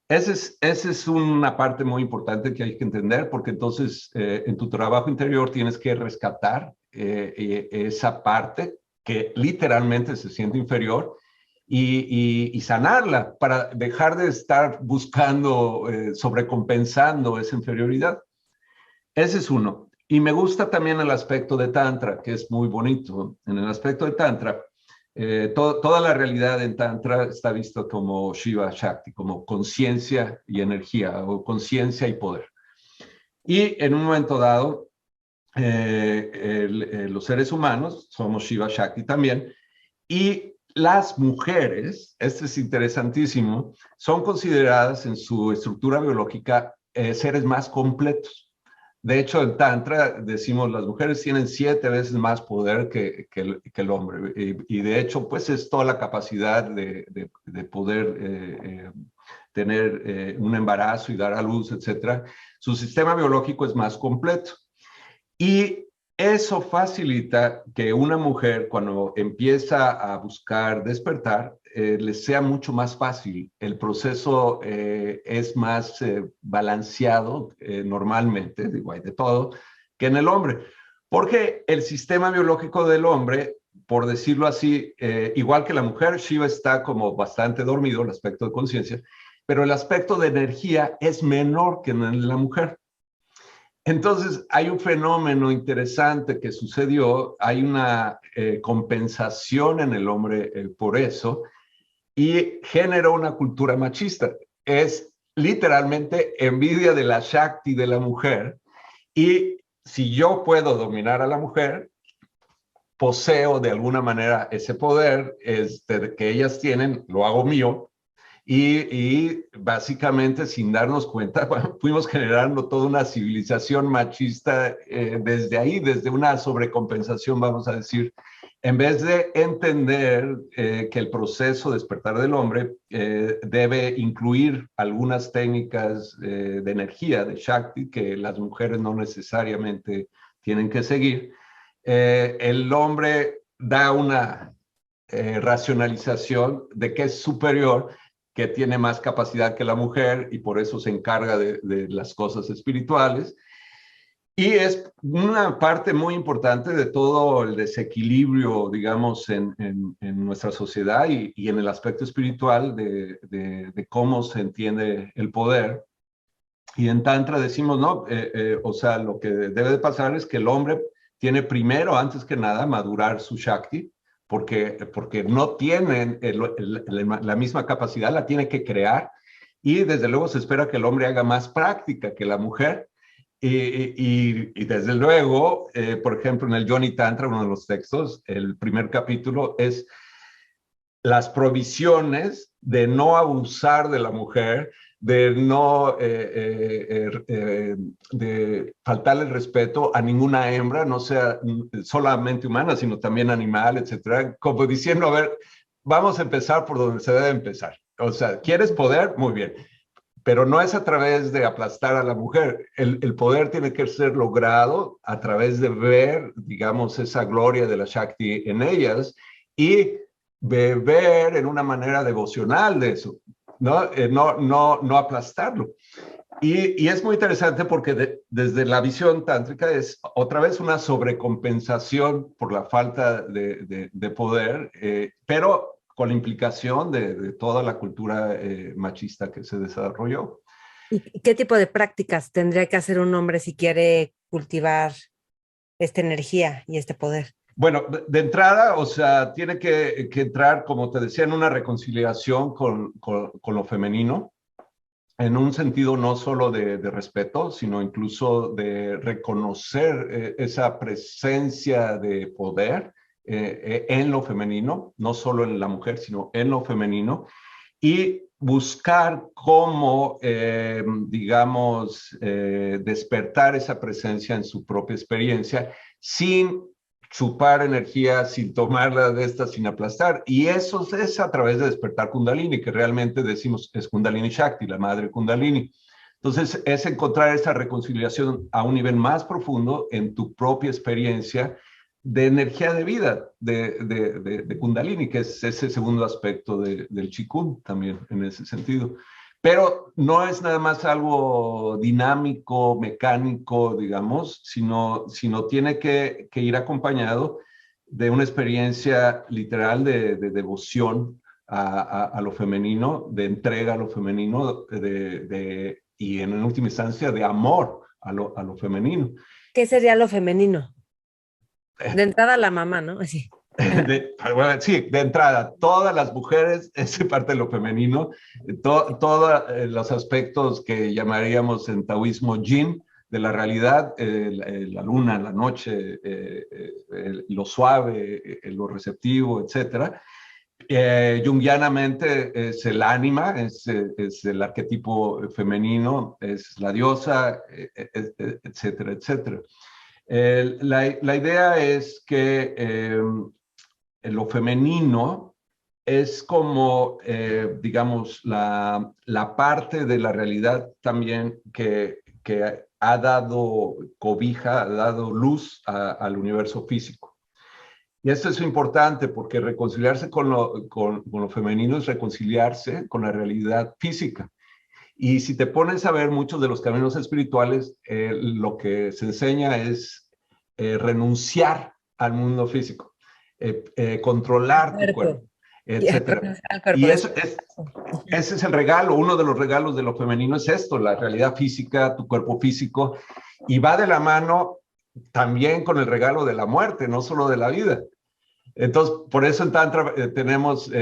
Esa es una parte muy importante que hay que entender, porque entonces en tu trabajo interior tienes que rescatar esa parte que literalmente se siente inferior y sanarla para dejar de estar buscando, sobrecompensando esa inferioridad. Ese es uno. Y me gusta también el aspecto de Tantra, que es muy bonito. En el aspecto de Tantra, toda la realidad en Tantra está visto como Shiva Shakti, como conciencia y energía, o conciencia y poder. Y en un momento dado, los seres humanos somos Shiva Shakti también, y las mujeres, esto es interesantísimo, son consideradas en su estructura biológica seres más completos. De hecho, en Tantra decimos las mujeres tienen 7 veces más poder que el hombre. Y de hecho, pues es toda la capacidad de poder tener un embarazo y dar a luz, etcétera. Su sistema biológico es más completo. Y eso facilita que una mujer, cuando empieza a buscar despertar, les sea mucho más fácil. El proceso es más balanceado normalmente, digo, hay de todo, que en el hombre. Porque el sistema biológico del hombre, por decirlo así, igual que la mujer, Shiva está como bastante dormido, el aspecto de conciencia, pero el aspecto de energía es menor que en la mujer. Entonces, hay un fenómeno interesante que sucedió, hay una compensación en el hombre por eso, y generó una cultura machista. Es literalmente envidia de la Shakti de la mujer, y si yo puedo dominar a la mujer, poseo de alguna manera ese poder que ellas tienen, lo hago mío, y básicamente sin darnos cuenta, bueno, fuimos generando toda una civilización machista desde ahí, desde una sobrecompensación, vamos a decir, en vez de entender que el proceso de despertar del hombre debe incluir algunas técnicas de energía, de Shakti, que las mujeres no necesariamente tienen que seguir. El hombre da una racionalización de que es superior, que tiene más capacidad que la mujer y por eso se encarga de las cosas espirituales. Y es una parte muy importante de todo el desequilibrio, digamos, en nuestra sociedad y en el aspecto espiritual de cómo se entiende el poder. Y en Tantra decimos, no, o sea, lo que debe de pasar es que el hombre tiene primero, antes que nada, madurar su Shakti, porque no tienen la misma capacidad, la tiene que crear, y desde luego se espera que el hombre haga más práctica que la mujer, y desde luego, por ejemplo, en el Yoni Tantra, uno de los textos, el primer capítulo es las provisiones de no abusar de la mujer, de no de faltarle el respeto a ninguna hembra, no sea solamente humana, sino también animal, etcétera, como diciendo, a ver, vamos a empezar por donde se debe empezar. O sea, ¿quieres poder? Muy bien. Pero no es a través de aplastar a la mujer. El poder tiene que ser logrado a través de ver, digamos, esa gloria de la Shakti en ellas y beber en una manera devocional de eso, ¿no? No aplastarlo. Y es muy interesante porque desde la visión tántrica es otra vez una sobrecompensación por la falta de poder, pero con la implicación de toda la cultura machista que se desarrolló. ¿Y qué tipo de prácticas tendría que hacer un hombre si quiere cultivar esta energía y este poder? Bueno, de entrada, o sea, tiene que entrar, como te decía, en una reconciliación con lo femenino. en un sentido no solo de respeto, sino incluso de reconocer esa presencia de poder en lo femenino, no solo en la mujer, sino en lo femenino, y buscar cómo, digamos, despertar esa presencia en su propia experiencia sin chupar energía, sin tomarla de esta, sin aplastar. Y eso es a través de despertar Kundalini, que realmente decimos es Kundalini Shakti, la madre Kundalini. Entonces, es encontrar esa reconciliación a un nivel más profundo en tu propia experiencia de energía de vida, de Kundalini, que es ese segundo aspecto del Qigong también en ese sentido. Pero no es nada más algo dinámico, mecánico, digamos, sino tiene que ir acompañado de una experiencia literal de devoción a lo femenino, de entrega a lo femenino, y en última instancia de amor a lo femenino. ¿Qué sería lo femenino? De entrada la mamá, ¿no? Así. Bueno, sí, de entrada, todas las mujeres es parte de lo femenino, todos los aspectos que llamaríamos en taoísmo yin, de la realidad, la luna, la noche, lo suave, lo receptivo, etc. Jungianamente es el ánima, es el arquetipo femenino, es la diosa, etcétera, etcétera. La idea es que lo femenino es como, digamos, la parte de la realidad también que ha dado cobija, ha dado luz al universo físico. Y esto es importante porque reconciliarse con lo femenino es reconciliarse con la realidad física. Y si te pones a ver muchos de los caminos espirituales, lo que se enseña es renunciar al mundo físico, controlar tu cuerpo, etc. Y ese es el regalo, uno de los regalos de lo femenino es esto, la realidad física, tu cuerpo físico, y va de la mano también con el regalo de la muerte, no solo de la vida. Entonces, por eso en Tantra tenemos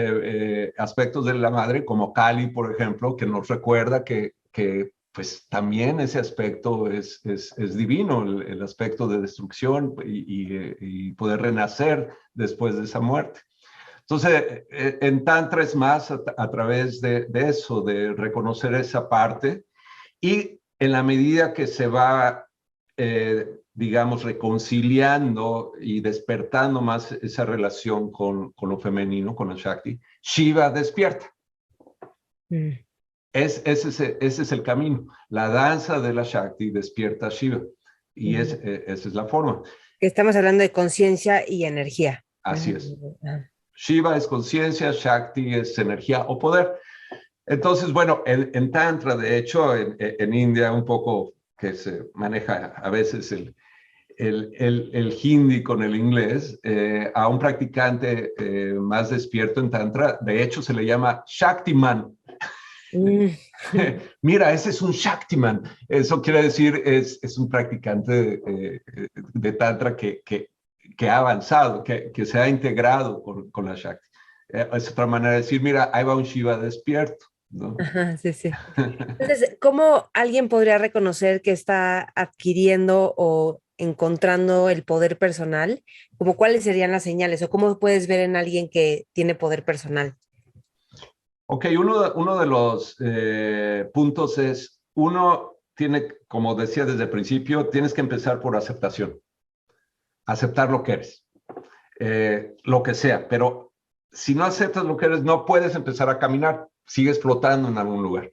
aspectos de la madre, como Kali, por ejemplo, que nos recuerda que pues también ese aspecto es divino, el aspecto de destrucción y poder renacer después de esa muerte. Entonces, en Tantra es más a través de eso, de reconocer esa parte, y en la medida que se va digamos, reconciliando y despertando más esa relación con lo femenino, con el Shakti, Shiva despierta. Ese es el camino. La danza de la Shakti despierta a Shiva. Y esa es la forma. Estamos hablando de conciencia y energía. Así es. Shiva es conciencia, Shakti es energía o poder. Entonces, bueno, en Tantra, de hecho, en India, un poco que se maneja a veces el hindi con el inglés, a un practicante más despierto en Tantra, de hecho se le llama Shaktiman. Mira, ese es un Shaktiman. Eso quiere decir, es un practicante de Tantra que ha avanzado, que se ha integrado con la Shakti. Es otra manera de decir, mira, ahí va un Shiva despierto, ¿no? Ajá, sí, sí. Entonces, ¿cómo alguien podría reconocer que está adquiriendo o encontrando el poder personal? ¿Cómo cuáles serían las señales? ¿O cómo puedes ver en alguien que tiene poder personal? Ok, uno de los puntos es, uno tiene, como decía desde el principio, tienes que empezar por aceptación. Aceptar lo que eres, lo que sea, pero si no aceptas lo que eres, no puedes empezar a caminar, sigues flotando en algún lugar.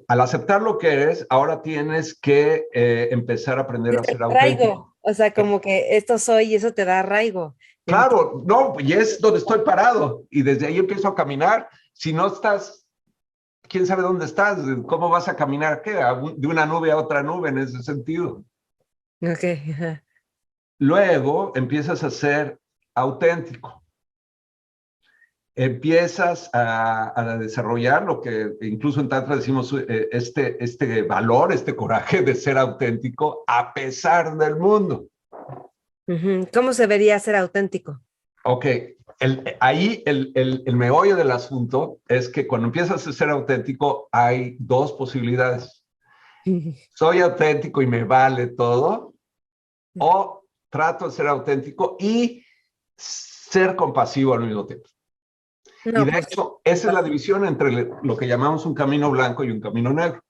Al aceptar lo que eres, ahora tienes que empezar a aprender a ser auténtico. O sea, como que esto soy y eso te da arraigo. Claro, no, y es donde estoy parado y desde ahí empiezo a caminar. Si no estás, quién sabe dónde estás, cómo vas a caminar, ¿qué? De una nube a otra nube en ese sentido. Ok. Luego empiezas a ser auténtico. Empiezas a desarrollar lo que incluso en Tantra decimos, este valor, este coraje de ser auténtico a pesar del mundo. ¿Cómo se vería ser auténtico? Ok, ahí el meollo del asunto es que cuando empiezas a ser auténtico hay dos posibilidades. Soy auténtico y me vale todo, o trato de ser auténtico y ser compasivo al mismo tiempo. No, Y de pues, hecho, esa es la división entre lo que llamamos un camino blanco y un camino negro.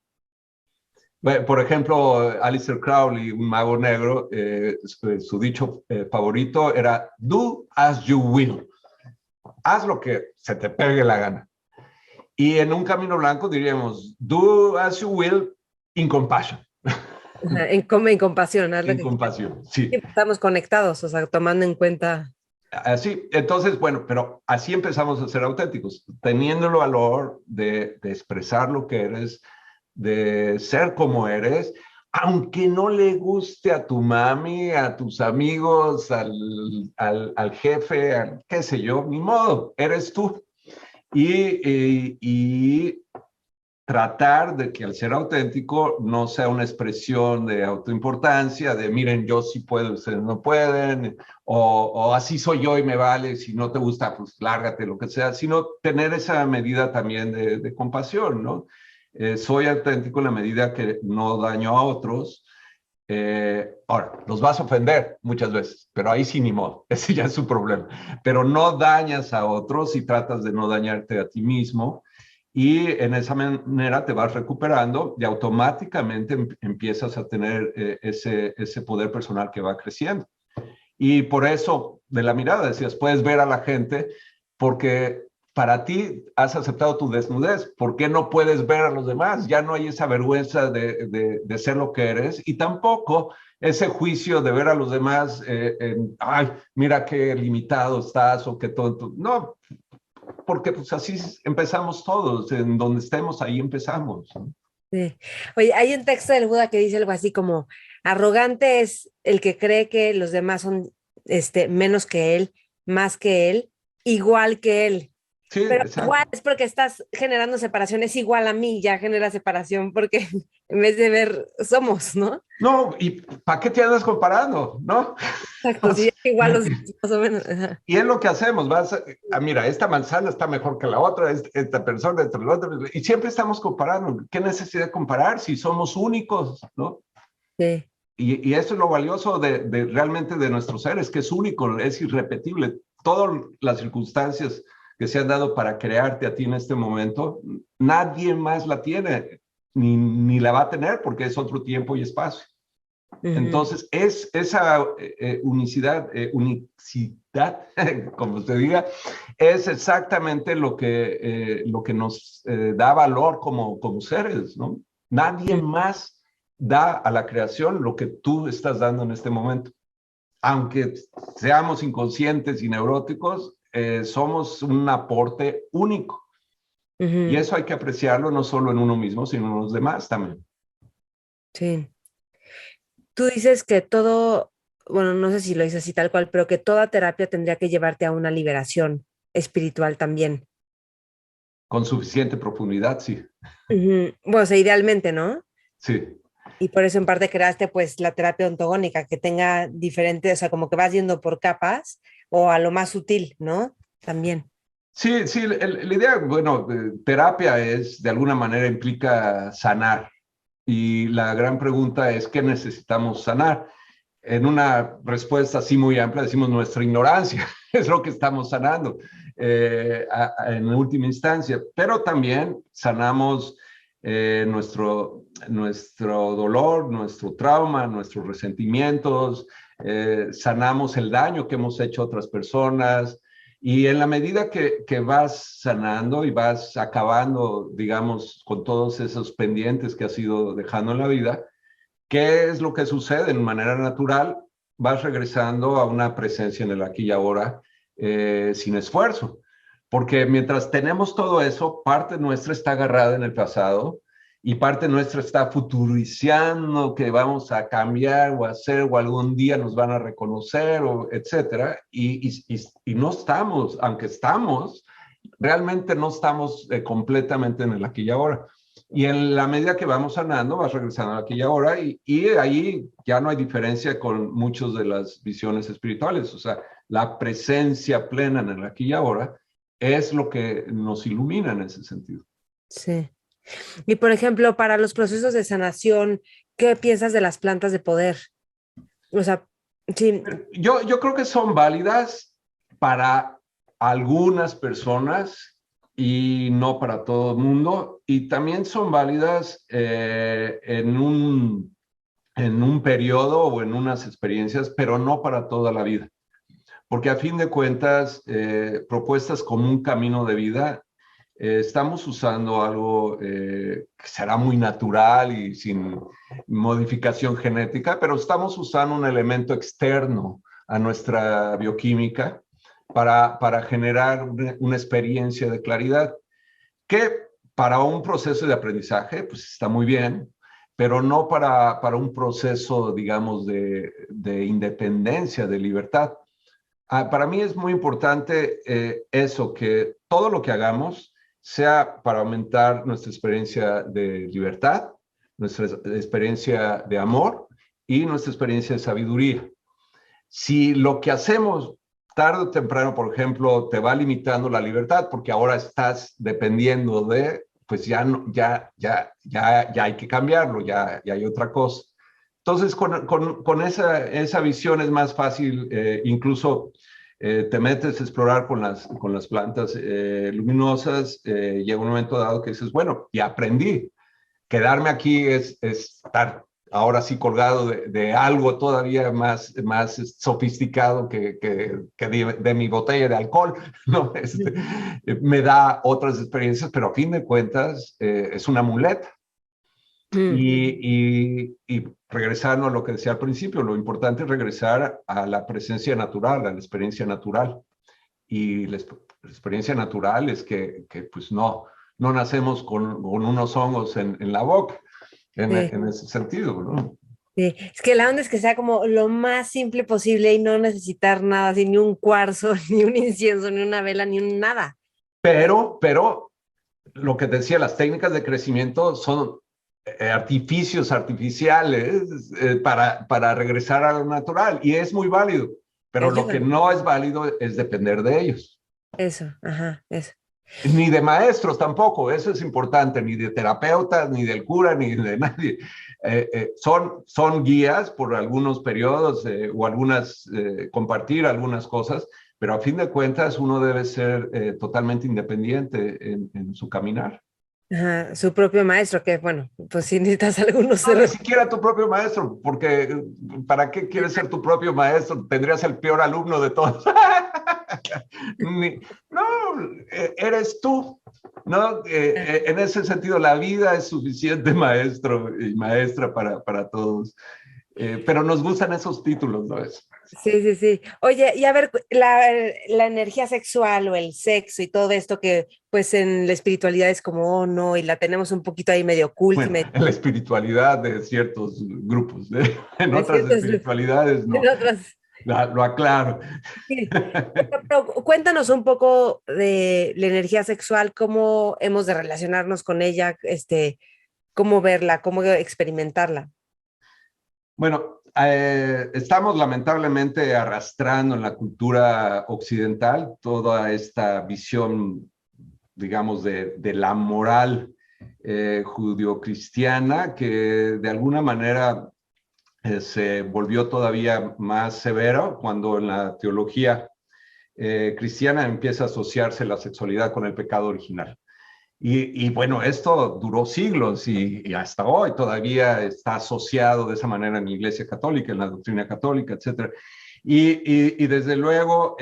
Por ejemplo, Aleister Crowley, un mago negro, su dicho favorito era "do as you will", haz lo que se te pegue la gana. Y en un camino blanco diríamos "do as you will in compassion". en compasión, haz lo En que quieras. compasión, sí. Estamos conectados, o sea, tomando en cuenta. Así, entonces, bueno, pero así empezamos a ser auténticos, teniendo el valor de expresar lo que eres, de ser como eres, aunque no le guste a tu mami, a tus amigos, al jefe, qué sé yo, ni modo, eres tú. Y tratar de que al ser auténtico no sea una expresión de autoimportancia, de miren, yo sí puedo, ustedes no pueden, o así soy yo y me vale, si no te gusta, pues lárgate, lo que sea, sino tener esa medida también de compasión, ¿no? Soy auténtico en la medida que no daño a otros. Ahora, los vas a ofender muchas veces, pero ahí sí ni modo, ese ya es su problema. Pero no dañas a otros y tratas de no dañarte a ti mismo. Y en esa manera te vas recuperando y automáticamente empiezas a tener ese poder personal que va creciendo. Y por eso, de la mirada, decías, puedes ver a la gente porque para ti has aceptado tu desnudez. ¿Por qué no puedes ver a los demás? Ya no hay esa vergüenza de ser lo que eres y tampoco ese juicio de ver a los demás ay, mira qué limitado estás o qué tonto. No, porque pues así empezamos todos, en donde estemos, ahí empezamos, ¿no? Sí. Oye, hay un texto del Buda que dice algo así como, arrogante es el que cree que los demás son menos que él, más que él, igual que él. Sí, Pero igual exacto. es porque estás generando separación, es igual a mí, ya genera separación porque en vez de ver, somos, ¿no? No, ¿y para qué te andas comparando, no? Exacto, O sí, sea, igual los más o menos. Ajá. y es lo que hacemos, mira, esta manzana está mejor que la otra, esta persona, esta la otra, y siempre estamos comparando. ¿Qué necesidad de comparar si somos únicos, no? Sí. Y eso es lo valioso de realmente de nuestros seres, que es único, es irrepetible. Todas las circunstancias que se han dado para crearte a ti en este momento, nadie más la tiene, ni la va a tener porque es otro tiempo y espacio. Ujú. Entonces, es esa unicidad, como usted diga, es exactamente lo que nos da valor como seres, ¿no? Nadie más da a la creación lo que tú estás dando en este momento. Aunque seamos inconscientes y neuróticos, somos un aporte único. Y Ujú. eso hay que apreciarlo no solo en uno mismo, sino en los demás también. Sí. Tú dices que todo, bueno, no sé si lo dices así tal cual, pero que toda terapia tendría que llevarte a una liberación espiritual también. Con suficiente profundidad, sí. Ujú. Bueno, o sea, idealmente, ¿no? Sí. Y por eso en parte creaste pues la terapia ontogónica, que tenga diferentes, o sea, como que vas yendo por capas o a lo más sutil, ¿no? También. Sí, sí, la idea, bueno, terapia es, de alguna manera, implica sanar. Y la gran pregunta es, ¿qué necesitamos sanar? En una respuesta así muy amplia decimos nuestra ignorancia, es lo que estamos sanando en última instancia, pero también sanamos nuestro dolor, nuestro trauma, nuestros resentimientos, sanamos el daño que hemos hecho a otras personas y en la medida que vas sanando y vas acabando, digamos, con todos esos pendientes que has ido dejando en la vida, ¿qué es lo que sucede? De manera natural, vas regresando a una presencia en el aquí y ahora sin esfuerzo. Porque mientras tenemos todo eso, parte nuestra está agarrada en el pasado y parte nuestra está futuriciando que vamos a cambiar o hacer o algún día nos van a reconocer, o etcétera. Y no estamos, aunque estamos, realmente no estamos completamente en el aquí y ahora. Y en la medida que vamos sanando, vas regresando aquí y ahora, y ahí ya no hay diferencia con muchas de las visiones espirituales. O sea, la presencia plena en el aquí y ahora, es lo que nos ilumina en ese sentido. Sí. Y por ejemplo, para los procesos de sanación, ¿qué piensas de las plantas de poder? O sea, sí. Yo creo que son válidas para algunas personas y no para todo el mundo, y también son válidas en un periodo o en unas experiencias, pero no para toda la vida. Porque a fin de cuentas, propuestas como un camino de vida, estamos usando algo que será muy natural y sin modificación genética, pero estamos usando un elemento externo a nuestra bioquímica para generar una experiencia de claridad que para un proceso de aprendizaje pues está muy bien, pero no para un proceso, digamos, de independencia, de libertad. Para mí es muy importante eso, que todo lo que hagamos sea para aumentar nuestra experiencia de libertad, nuestra experiencia de amor y nuestra experiencia de sabiduría. Si lo que hacemos tarde o temprano, por ejemplo, te va limitando la libertad porque ahora estás dependiendo de, pues ya hay que cambiarlo, ya hay otra cosa. Entonces, con esa visión es más fácil, incluso te metes a explorar con las plantas luminosas, llega un momento dado que dices, bueno, ya aprendí, quedarme aquí es estar ahora sí colgado de algo todavía más sofisticado que de mi botella de alcohol, ¿no? Me da otras experiencias, pero a fin de cuentas es una muleta. Y regresando a lo que decía al principio, lo importante es regresar a la presencia natural, a la experiencia natural. Y la experiencia natural es que pues no nacemos con unos hongos en la boca, en ese sentido, ¿no? Sí, es que la onda es que sea como lo más simple posible y no necesitar nada, así, ni un cuarzo, ni un incienso, ni una vela, ni un nada. Pero lo que decía, las técnicas de crecimiento son artificios artificiales para regresar a lo natural, y es muy válido, pero lo que Ayudan. no es válido es depender de ellos. Eso, ajá, eso. Ni de maestros tampoco, eso es importante, ni de terapeutas, ni del cura, ni de nadie. Son guías por algunos periodos o compartir algunas cosas, pero a fin de cuentas uno debe ser totalmente independiente en su caminar. Ajá, su propio maestro, que bueno, pues si necesitas algunos No, ni siquiera tu propio maestro, porque ¿para qué quieres ser tu propio maestro? Tendrías el peor alumno de todos. No, eres tú, ¿no? En ese sentido, la vida es suficiente maestro y maestra para todos. Pero nos gustan esos títulos, ¿no? Sí, sí, sí. Oye, y a ver, la energía sexual o el sexo y todo esto que pues en la espiritualidad es como, oh no, y la tenemos un poquito ahí medio oculta y Bueno, medio... en la espiritualidad de ciertos grupos, en Es otras cierto, espiritualidades no. en otras... Lo aclaro. Sí. Pero cuéntanos un poco de la energía sexual, cómo hemos de relacionarnos con ella, cómo verla, cómo experimentarla. Bueno, estamos lamentablemente arrastrando en la cultura occidental toda esta visión, digamos, de la moral judio-cristiana, que de alguna manera se volvió todavía más severo cuando en la teología cristiana empieza a asociarse la sexualidad con el pecado original. Y bueno, esto duró siglos y hasta hoy todavía está asociado de esa manera en la Iglesia Católica, en la doctrina católica, etcétera. Y desde luego,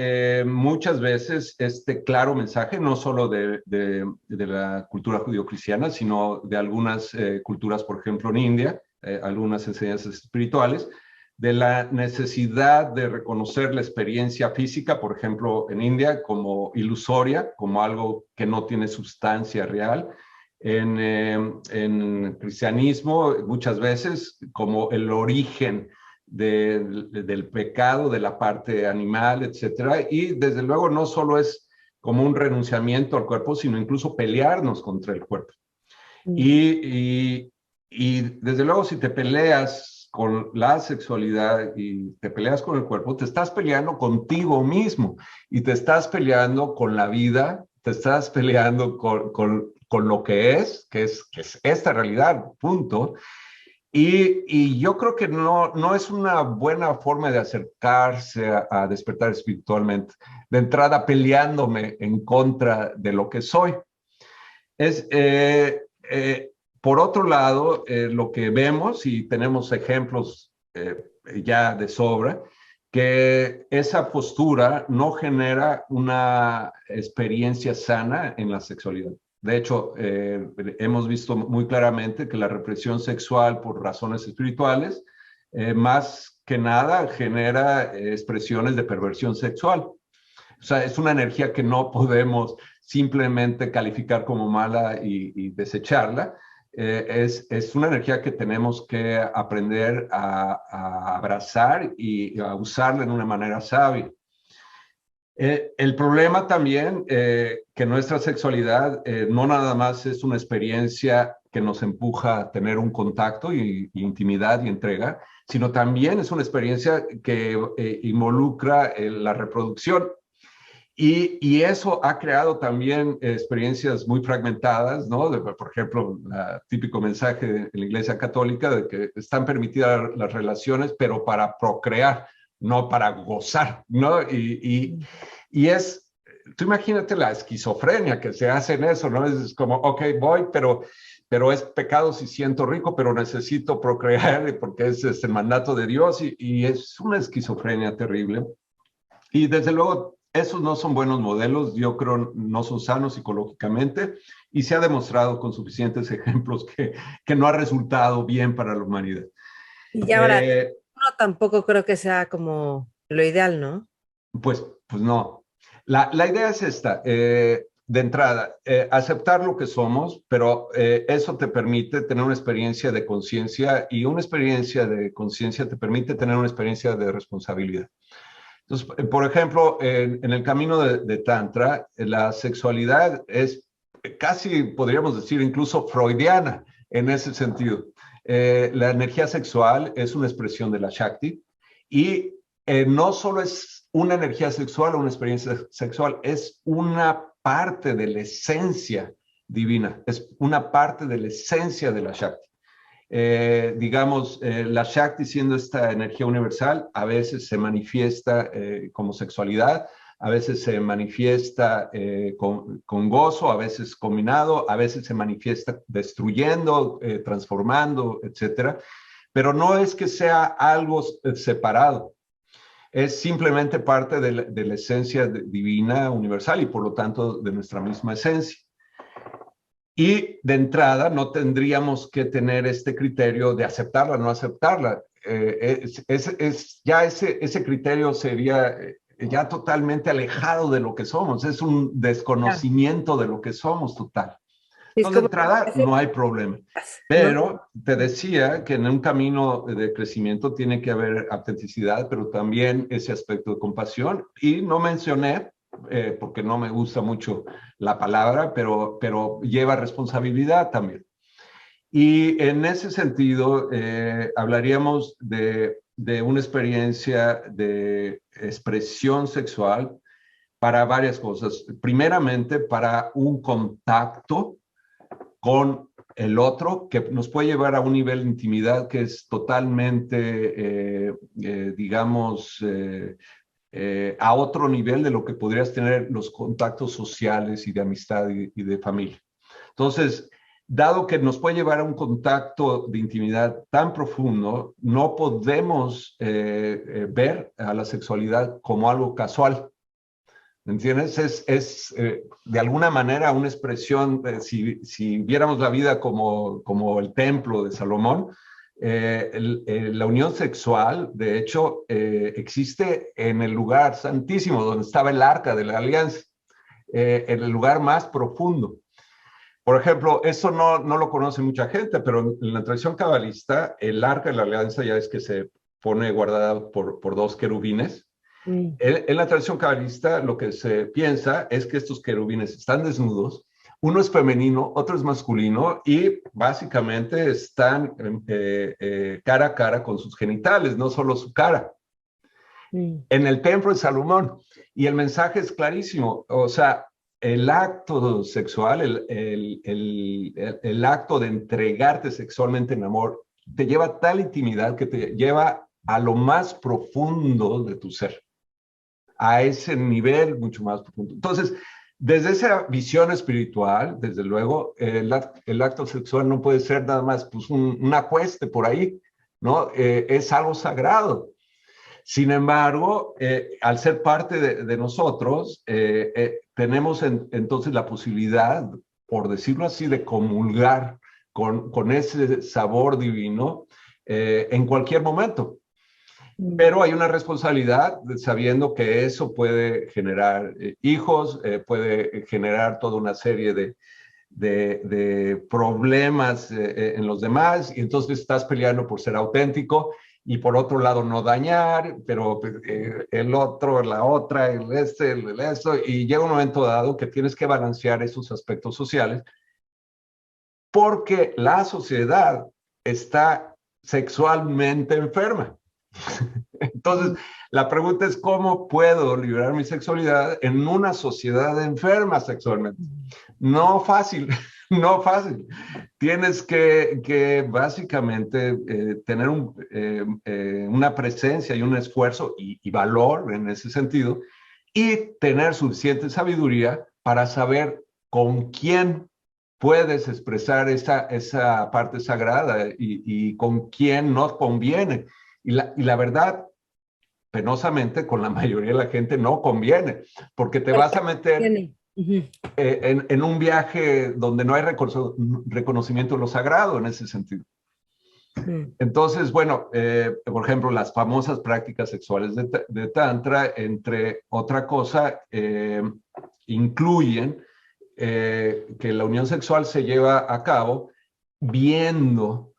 muchas veces este claro mensaje, no solo de la cultura judio-cristiana, sino de algunas culturas, por ejemplo, en India, algunas enseñanzas espirituales, de la necesidad de reconocer la experiencia física, por ejemplo, en India, como ilusoria, como algo que no tiene sustancia real. En cristianismo, muchas veces, como el origen del pecado, de la parte animal, etcétera. Y desde luego no solo es como un renunciamiento al cuerpo, sino incluso pelearnos contra el cuerpo. Y desde luego si te peleas con la sexualidad y te peleas con el cuerpo, te estás peleando contigo mismo y te estás peleando con la vida, te estás peleando con lo que es esta realidad, punto. Y yo creo que no es una buena forma de acercarse a despertar espiritualmente. De entrada, peleándome en contra de lo que soy. Por otro lado, lo que vemos, y tenemos ejemplos ya de sobra, que esa postura no genera una experiencia sana en la sexualidad. De hecho, hemos visto muy claramente que la represión sexual por razones espirituales, más que nada, genera expresiones de perversión sexual. O sea, es una energía que no podemos simplemente calificar como mala y desecharla. Es una energía que tenemos que aprender a abrazar y a usarla en una manera sabia. El problema también, que nuestra sexualidad no nada más es una experiencia que nos empuja a tener un contacto y intimidad y entrega, sino también es una experiencia que involucra la reproducción. Y eso ha creado también experiencias muy fragmentadas, ¿no? Por ejemplo, el típico mensaje de la Iglesia Católica de que están permitidas las relaciones, pero para procrear, no para gozar, ¿no? Y tú imagínate la esquizofrenia que se hace en eso, ¿no? Es como, ok, voy, pero es pecado si siento rico, pero necesito procrear porque es el mandato de Dios y es una esquizofrenia terrible. Y desde luego, esos no son buenos modelos, yo creo no son sanos psicológicamente y se ha demostrado con suficientes ejemplos que no ha resultado bien para la humanidad. Y ahora, no tampoco creo que sea como lo ideal, ¿no? Pues no. La idea es esta, de entrada, aceptar lo que somos, pero eso te permite tener una experiencia de conciencia y una experiencia de conciencia te permite tener una experiencia de responsabilidad. Entonces, por ejemplo, en el camino de Tantra, la sexualidad es casi, podríamos decir, incluso freudiana en ese sentido. La energía sexual es una expresión de la Shakti y no solo es una energía sexual o una experiencia sexual, es una parte de la esencia divina, es una parte de la esencia de la Shakti. La Shakti siendo esta energía universal, a veces se manifiesta como sexualidad, a veces se manifiesta con gozo, a veces combinado, a veces se manifiesta destruyendo, transformando, etcétera. Pero no es que sea algo separado, es simplemente parte de la esencia divina universal y por lo tanto de nuestra misma esencia. Y de entrada no tendríamos que tener este criterio de aceptarla o no aceptarla. Ya ese criterio sería ya totalmente alejado de lo que somos. Es un desconocimiento de lo que somos total. Entonces, de entrada no hay problema. Pero te decía que en un camino de crecimiento tiene que haber autenticidad, pero también ese aspecto de compasión. Y no mencioné, porque no me gusta mucho la palabra, pero lleva responsabilidad también. Y en ese sentido, hablaríamos de una experiencia de expresión sexual para varias cosas. Primeramente, para un contacto con el otro que nos puede llevar a un nivel de intimidad que es totalmente, a otro nivel de lo que podrías tener los contactos sociales y de amistad y de familia. Entonces, dado que nos puede llevar a un contacto de intimidad tan profundo, no podemos ver a la sexualidad como algo casual. ¿Entiendes? Es de alguna manera una expresión, si viéramos la vida como el templo de Salomón, la unión sexual, de hecho, existe en el lugar santísimo, donde estaba el arca de la alianza, en el lugar más profundo. Por ejemplo, eso no lo conoce mucha gente, pero en la tradición cabalista, el arca de la alianza ya es que se pone guardada por dos querubines. En la tradición cabalista, lo que se piensa es que estos querubines están desnudos, Uno es femenino, otro es masculino y básicamente están cara a cara con sus genitales, no solo su cara. En el templo de Salomón. Y el mensaje es clarísimo. O sea, el acto sexual, el acto de entregarte sexualmente en amor, te lleva a tal intimidad que te lleva a lo más profundo de tu ser, a ese nivel mucho más profundo. Entonces, desde esa visión espiritual, desde luego, el acto sexual no puede ser nada más pues, una cueste por ahí, ¿no? Es algo sagrado. Sin embargo, al ser parte de nosotros, tenemos entonces la posibilidad, por decirlo así, de comulgar con ese sabor divino en cualquier momento. Pero hay una responsabilidad sabiendo que eso puede generar hijos, puede generar toda una serie de problemas en los demás, y entonces estás peleando por ser auténtico y por otro lado no dañar, pero el otro, la otra, el esto, y llega un momento dado que tienes que balancear esos aspectos sociales porque la sociedad está sexualmente enferma. Entonces, la pregunta es cómo puedo liberar mi sexualidad en una sociedad enferma sexualmente. No fácil, no fácil. Tienes que básicamente tener una presencia y un esfuerzo y valor en ese sentido y tener suficiente sabiduría para saber con quién puedes expresar esa parte sagrada y con quién no conviene. Y la verdad, penosamente, con la mayoría de la gente no conviene, porque te vas a meter en un viaje donde no hay reconocimiento de lo sagrado en ese sentido. Entonces, bueno, por ejemplo, las famosas prácticas sexuales de Tantra, entre otra cosa, incluyen que la unión sexual se lleva a cabo viendo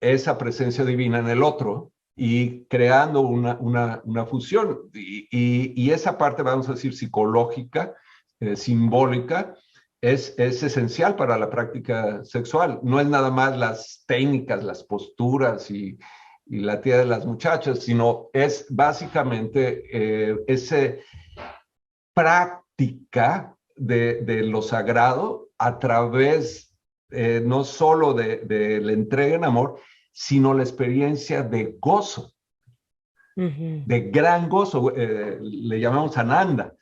esa presencia divina en el otro y creando una fusión. Y esa parte, vamos a decir, psicológica, simbólica, es esencial para la práctica sexual. No es nada más las técnicas, las posturas y la tía de las muchachas, sino es básicamente esa práctica de lo sagrado a través no solo de la entrega en amor, sino la experiencia de gozo, de gran gozo, le llamamos Ananda.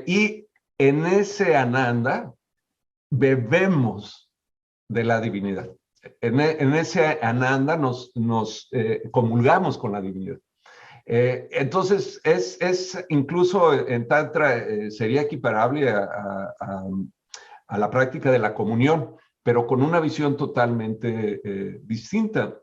Y en ese Ananda bebemos de la divinidad. En ese Ananda nos comulgamos con la divinidad. Entonces, es incluso en Tantra sería equiparable a la práctica de la comunión, pero con una visión totalmente distinta.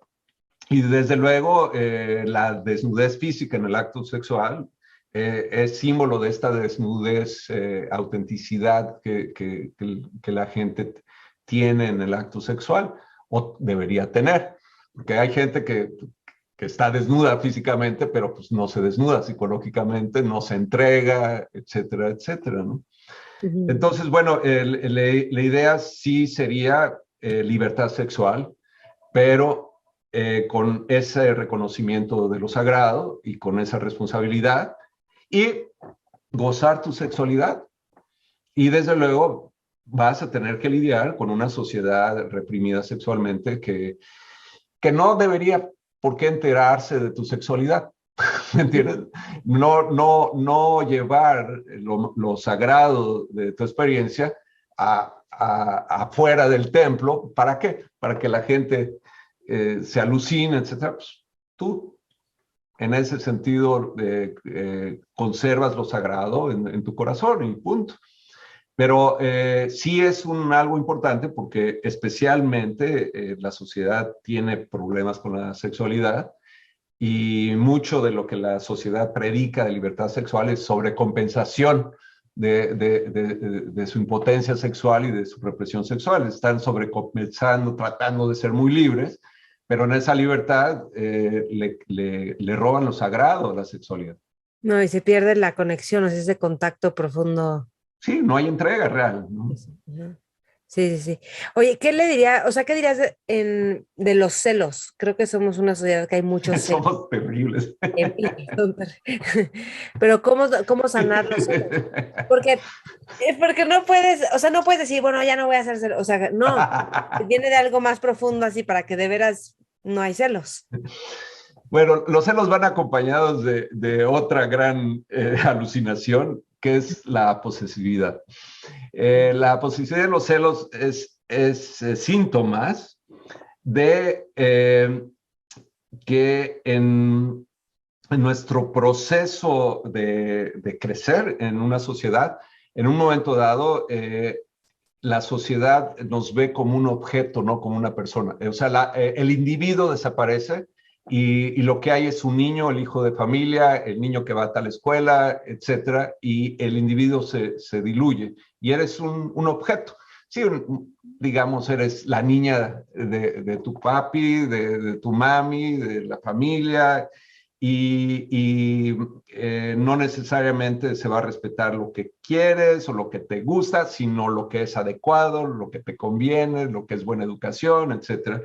Y desde luego, la desnudez física en el acto sexual es símbolo de esta desnudez, autenticidad que la gente tiene en el acto sexual o debería tener. Porque hay gente que está desnuda físicamente, pero pues no se desnuda psicológicamente, no se entrega, etcétera, etcétera, ¿no? Entonces, bueno, la idea sí sería libertad sexual, pero con ese reconocimiento de lo sagrado y con esa responsabilidad y gozar tu sexualidad. Y desde luego vas a tener que lidiar con una sociedad reprimida sexualmente que no debería por qué enterarse de tu sexualidad. ¿Me entiendes? No llevar lo sagrado de tu experiencia afuera del templo. ¿Para qué? Para que la gente se alucine, etc. Pues, tú, en ese sentido, conservas lo sagrado en tu corazón y punto. Pero sí es algo importante porque especialmente la sociedad tiene problemas con la sexualidad y mucho de lo que la sociedad predica de libertad sexual es sobrecompensación de su impotencia sexual y de su represión sexual. Están sobrecompensando, tratando de ser muy libres, pero en esa libertad le roban lo sagrado a la sexualidad. No, y se pierde la conexión, o sea, ese contacto profundo. Sí, no hay entrega real, ¿no? Sí, sí, sí. Oye, ¿qué le diría, o sea, qué dirías de los celos? Creo que somos una sociedad que hay muchos celos. Somos terribles. Pero ¿cómo sanar los celos? Porque, porque no puedes, o sea, no puedes decir, bueno, ya no voy a hacer celos. O sea, no, viene de algo más profundo así para que de veras no hay celos. Bueno, los celos van acompañados de otra gran alucinación, que es la posesividad. La posesividad de los celos es síntomas de que en nuestro proceso de crecer en una sociedad, en un momento dado, la sociedad nos ve como un objeto, no como una persona. O sea, el individuo desaparece y lo que hay es un niño, el hijo de familia, el niño que va a tal escuela, etcétera, y el individuo se diluye y eres un objeto. Sí, digamos, eres la niña de tu papi, de tu mami, de la familia, y no necesariamente se va a respetar lo que quieres o lo que te gusta, sino lo que es adecuado, lo que te conviene, lo que es buena educación, etcétera.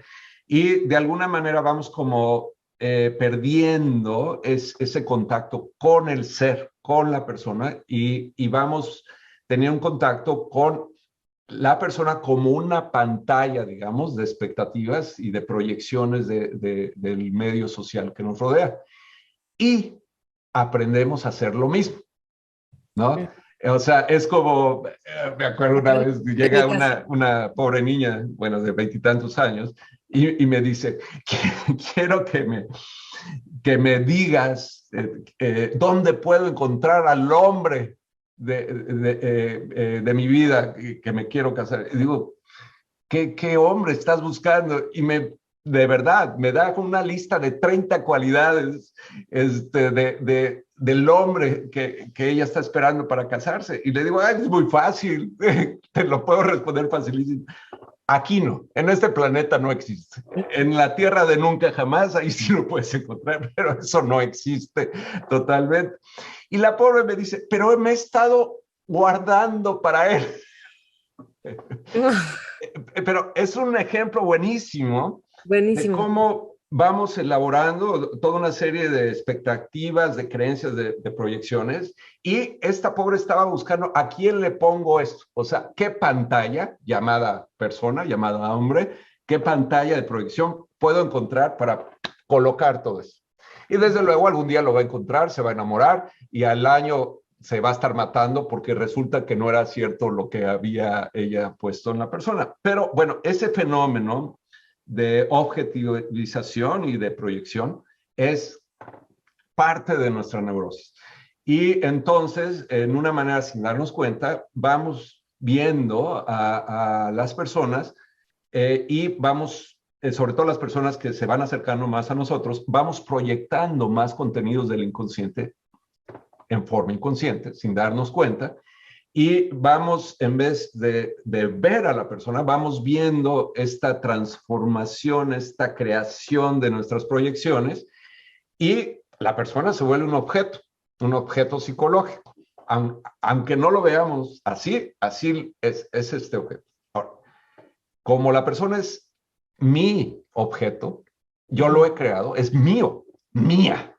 Y de alguna manera vamos como perdiendo ese contacto con el ser, con la persona, y vamos teniendo un contacto con la persona como una pantalla, digamos, de expectativas y de proyecciones del medio social que nos rodea. Y aprendemos a hacer lo mismo, ¿no? O sea, es como, me acuerdo una vez, llega una pobre niña, bueno, de 20 y tantos años, y me dice, quiero que me digas dónde puedo encontrar al hombre de mi vida que me quiero casar. Y digo, ¿qué hombre estás buscando? Y de verdad, me da una lista de 30 cualidades del hombre que ella está esperando para casarse. Y le digo, ay, es muy fácil, te lo puedo responder facilísimo. Aquí no, en este planeta no existe. En la tierra de nunca jamás, ahí sí lo puedes encontrar, pero eso no existe totalmente. Y la pobre me dice, pero me he estado guardando para él. Pero es un ejemplo buenísimo de Buenísimo. cómo vamos elaborando toda una serie de expectativas, de creencias, de proyecciones, y esta pobre estaba buscando a quién le pongo esto, o sea, qué pantalla, llamada persona, llamada hombre, qué pantalla de proyección puedo encontrar para colocar todo eso. Y desde luego algún día lo va a encontrar, se va a enamorar y al año se va a estar matando porque resulta que no era cierto lo que había ella puesto en la persona. Pero bueno, ese fenómeno de objetivización y de proyección es parte de nuestra neurosis. Y entonces, en una manera sin darnos cuenta, vamos viendo a las personas y vamos, sobre todo las personas que se van acercando más a nosotros, vamos proyectando más contenidos del inconsciente en forma inconsciente, sin darnos cuenta, y vamos, en vez de ver a la persona, vamos viendo esta transformación, esta creación de nuestras proyecciones, y la persona se vuelve un objeto psicológico. Aunque no lo veamos así, así es este objeto. Ahora, como la persona es mi objeto, yo lo he creado, es mío, mía.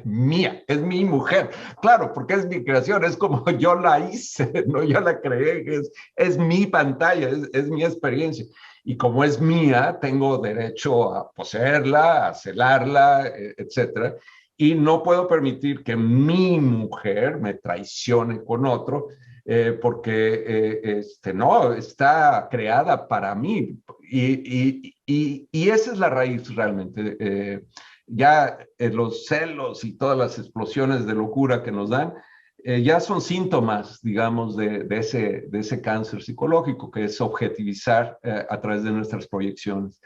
Mía, es mi mujer, claro, porque es mi creación, es como yo la hice, no yo la creé, es mi pantalla, es mi experiencia, y como es mía, tengo derecho a poseerla, a celarla, etcétera, y no puedo permitir que mi mujer me traicione con otro, porque no, está creada para mí, y esa es la raíz realmente. Ya los celos y todas las explosiones de locura que nos dan, ya son síntomas, digamos, de ese cáncer psicológico, que es objetivizar a través de nuestras proyecciones.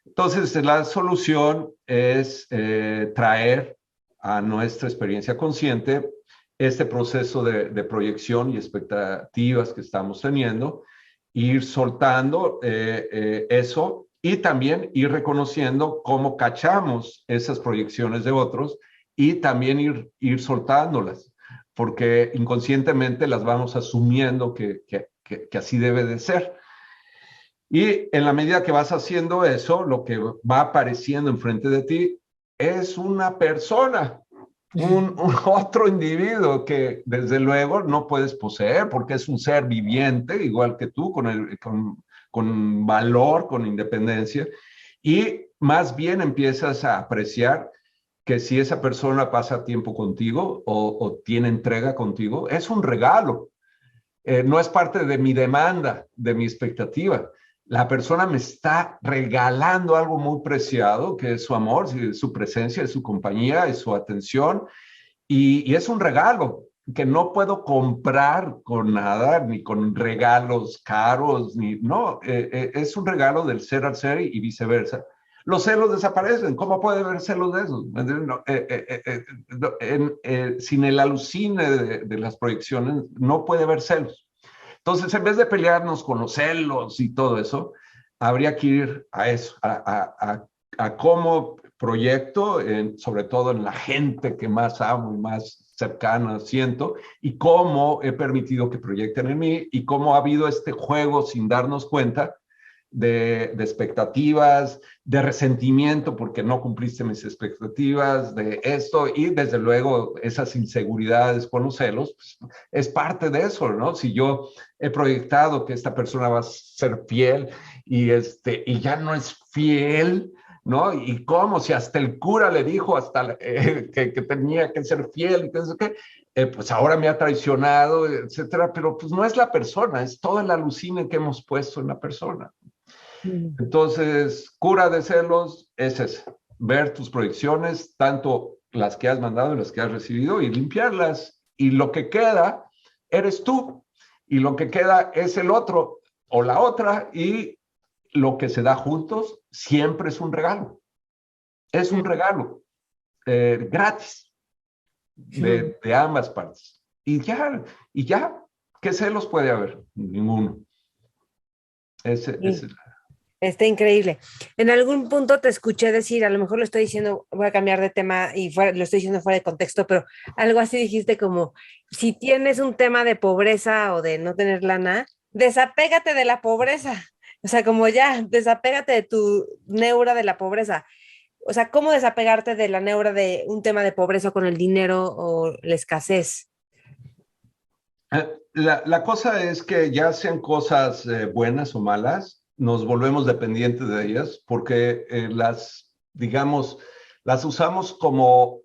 Entonces, la solución es traer a nuestra experiencia consciente este proceso de proyección y expectativas que estamos teniendo, ir soltando eso, y también ir reconociendo cómo cachamos esas proyecciones de otros y también ir soltándolas, porque inconscientemente las vamos asumiendo que así debe de ser. Y en la medida que vas haciendo eso, lo que va apareciendo enfrente de ti es una persona, un otro individuo que desde luego no puedes poseer porque es un ser viviente, igual que tú, con valor, con independencia. Y más bien empiezas a apreciar que si esa persona pasa tiempo contigo o tiene entrega contigo, es un regalo. No es parte de mi demanda, de mi expectativa. La persona me está regalando algo muy preciado, que es su amor, su presencia, su compañía, es su atención, y es un regalo que no puedo comprar con nada, ni con regalos caros, no, es un regalo del ser al ser y viceversa. Los celos desaparecen. ¿Cómo puede haber celos de esos? No, sin el alucine de las proyecciones, no puede haber celos. Entonces, en vez de pelearnos con los celos y todo eso, habría que ir a eso, a cómo proyecto, sobre todo en la gente que más amo y más cercana siento, y cómo he permitido que proyecten en mí, y cómo ha habido este juego sin darnos cuenta de expectativas, de resentimiento porque no cumpliste mis expectativas, de esto, y desde luego esas inseguridades con los celos, pues, es parte de eso, ¿no? Si yo he proyectado que esta persona va a ser fiel y ya no es fiel, ¿no? Y cómo si hasta el cura le dijo que tenía que ser fiel y que pues ahora me ha traicionado, etcétera, pero pues no es la persona, es todo el alucine que hemos puesto en la persona. Entonces, cura de celos es ese, ver tus proyecciones, tanto las que has mandado y las que has recibido, y limpiarlas. Y lo que queda eres tú, y lo que queda es el otro o la otra, y lo que se da juntos siempre es un regalo. Es un regalo gratis de ambas partes. Y ya, ¿qué celos puede haber? Ninguno. Ese es el... Está increíble. En algún punto te escuché decir, a lo mejor lo estoy diciendo, voy a cambiar de tema y lo estoy diciendo fuera de contexto, pero algo así dijiste como, si tienes un tema de pobreza o de no tener lana, desapégate de la pobreza. O sea, como ya, desapégate de tu neura de la pobreza. O sea, ¿cómo desapegarte de la neura de un tema de pobreza con el dinero o la escasez? La cosa es que ya sean cosas buenas o malas, nos volvemos dependientes de ellas porque digamos, las usamos como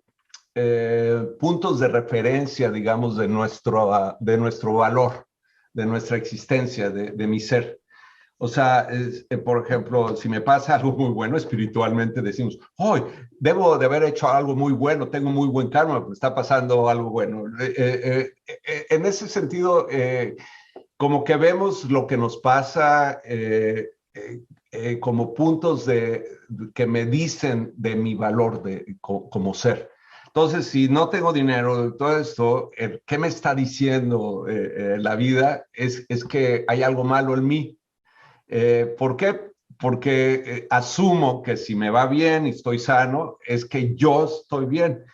puntos de referencia, digamos, de nuestro valor, de nuestra existencia, de mi ser. O sea, por ejemplo, si me pasa algo muy bueno espiritualmente, decimos, hoy debo de haber hecho algo muy bueno, tengo muy buen karma, me está pasando algo bueno. En ese sentido, como que vemos lo que nos pasa como puntos que me dicen de mi valor como ser. Entonces, si no tengo dinero, todo esto, ¿qué me está diciendo la vida? Es que hay algo malo en mí. ¿Por qué? Porque asumo que si me va bien y estoy sano, es que yo estoy bien.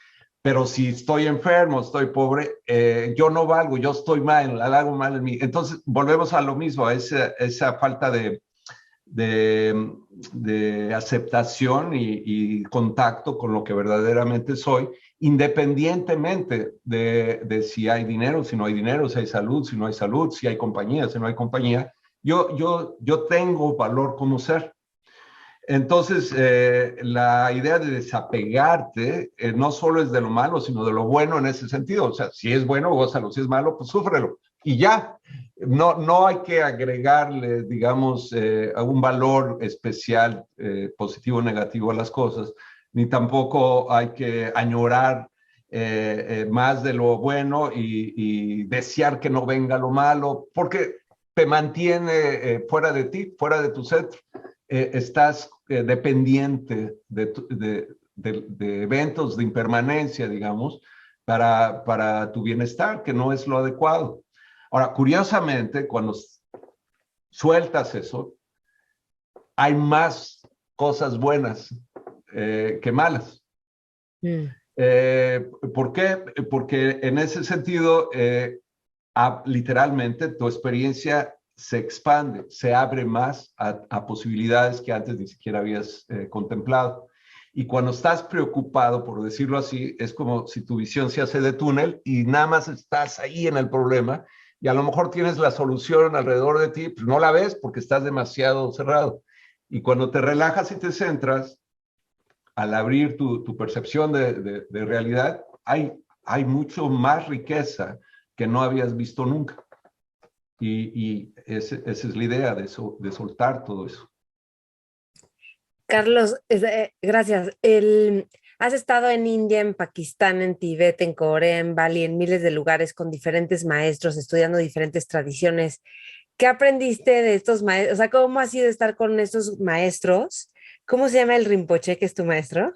Pero si estoy enfermo, estoy pobre, yo no valgo, yo estoy mal, algo mal en mí. Entonces, volvemos a lo mismo, a esa falta de aceptación y contacto con lo que verdaderamente soy, independientemente de si hay dinero, si no hay dinero, si hay salud, si no hay salud, si hay compañía, si no hay compañía. Yo tengo valor como ser. Entonces, la idea de desapegarte no solo es de lo malo, sino de lo bueno en ese sentido. O sea, si es bueno, gózalo, si es malo, pues súfrelo. Y ya, no hay que agregarle, digamos, un valor especial, positivo o negativo a las cosas, ni tampoco hay que añorar más de lo bueno y desear que no venga lo malo, porque te mantiene fuera de ti, fuera de tu centro. Estás dependiente de eventos de impermanencia, digamos, para tu bienestar, que no es lo adecuado. Ahora, curiosamente, cuando sueltas eso, hay más cosas buenas que malas. ¿Por qué? Porque en ese sentido, literalmente, tu experiencia se expande, se abre más a posibilidades que antes ni siquiera habías contemplado. Y cuando estás preocupado, por decirlo así, es como si tu visión se hace de túnel y nada más estás ahí en el problema y a lo mejor tienes la solución alrededor de ti, pero no la ves porque estás demasiado cerrado. Y cuando te relajas y te centras, al abrir tu percepción de realidad, hay mucho más riqueza que no habías visto nunca. Y esa es la idea de soltar todo eso. Carlos, gracias. Has estado en India, en Pakistán, en Tibet, en Corea, en Bali, en miles de lugares con diferentes maestros, estudiando diferentes tradiciones. ¿Qué aprendiste de estos maestros? O sea, ¿cómo ha sido estar con estos maestros? ¿Cómo se llama el Rinpoche, que es tu maestro?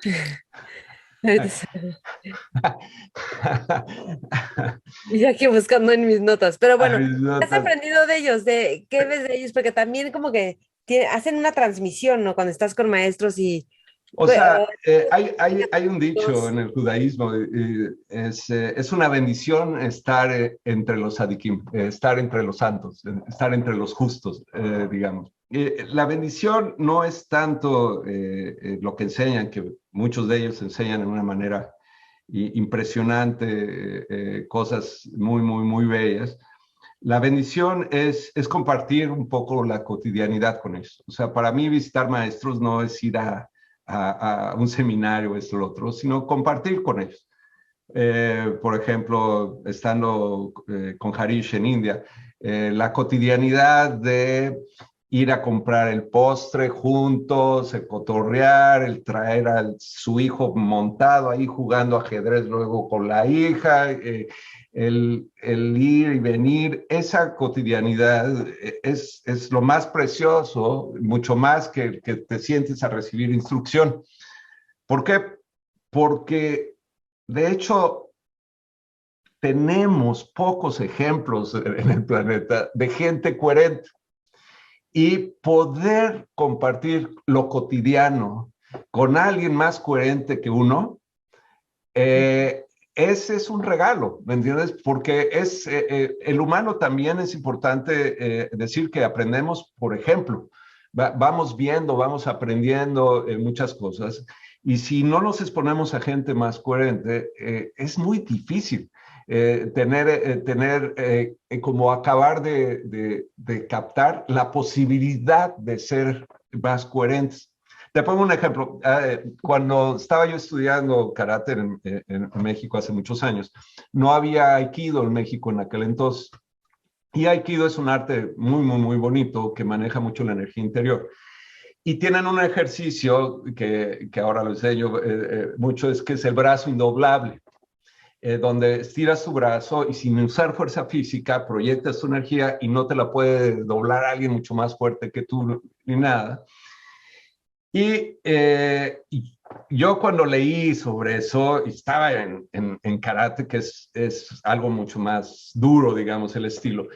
Y aquí buscando en mis notas. Pero bueno, ¿qué has aprendido de ellos? ¿Qué ves de ellos? Porque también como que hacen una transmisión, ¿no? Cuando estás con maestros y... O sea, hay un dicho en el judaísmo, es una bendición estar entre los tzadikim, estar entre los santos, estar entre los justos, digamos. La bendición no es tanto lo que enseñan, que muchos de ellos enseñan de una manera impresionante, cosas muy, muy, muy bellas. La bendición es compartir un poco la cotidianidad con ellos. O sea, para mí visitar maestros no es ir a un seminario, esto o lo otro, sino compartir con ellos. Por ejemplo, estando con Harish en India, la cotidianidad de ir a comprar el postre juntos, el cotorrear, el traer a su hijo montado ahí jugando ajedrez luego con la hija, el ir y venir, esa cotidianidad es lo más precioso, mucho más que te sientes a recibir instrucción. ¿Por qué? Porque de hecho tenemos pocos ejemplos en el planeta de gente coherente y poder compartir lo cotidiano con alguien más coherente que uno, ese es un regalo, ¿me entiendes? Porque el humano también es importante decir que aprendemos, por ejemplo, vamos viendo, vamos aprendiendo muchas cosas, y si no nos exponemos a gente más coherente, es muy difícil tener como acabar de captar la posibilidad de ser más coherentes. Te pongo un ejemplo. Cuando estaba yo estudiando karate en México hace muchos años, no había aikido en México en aquel entonces. Y aikido es un arte muy, muy, muy bonito que maneja mucho la energía interior. Y tienen un ejercicio que ahora lo enseño mucho, que es el brazo indoblable, donde estiras tu brazo y sin usar fuerza física proyectas tu energía y no te la puede doblar alguien mucho más fuerte que tú ni nada. Y yo cuando leí sobre eso, estaba en karate, que es algo mucho más duro, digamos, el estilo,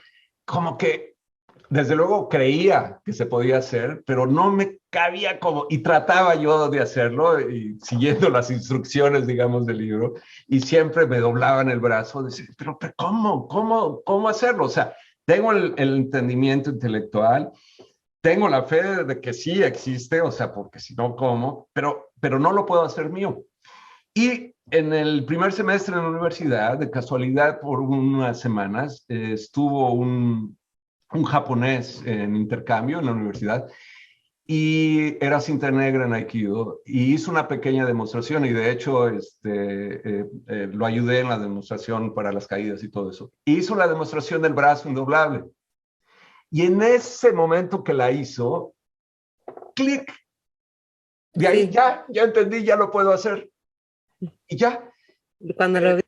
como que desde luego creía que se podía hacer, pero no me cabía como, y trataba yo de hacerlo, y siguiendo las instrucciones, digamos, del libro, y siempre me doblaban el brazo, decía, pero ¿cómo hacerlo? O sea, tengo el entendimiento intelectual, tengo la fe de que sí existe, o sea, porque si no, ¿cómo? Pero no lo puedo hacer mío. Y en el primer semestre en la universidad, de casualidad, por unas semanas, estuvo un japonés en intercambio en la universidad y era cinta negra en Aikido y hizo una pequeña demostración y de hecho lo ayudé en la demostración para las caídas y todo eso. Hizo la demostración del brazo indoblable. Y en ese momento que la hizo, clic, de ahí sí. ya entendí, ya lo puedo hacer. Y ya. Cuando lo vi.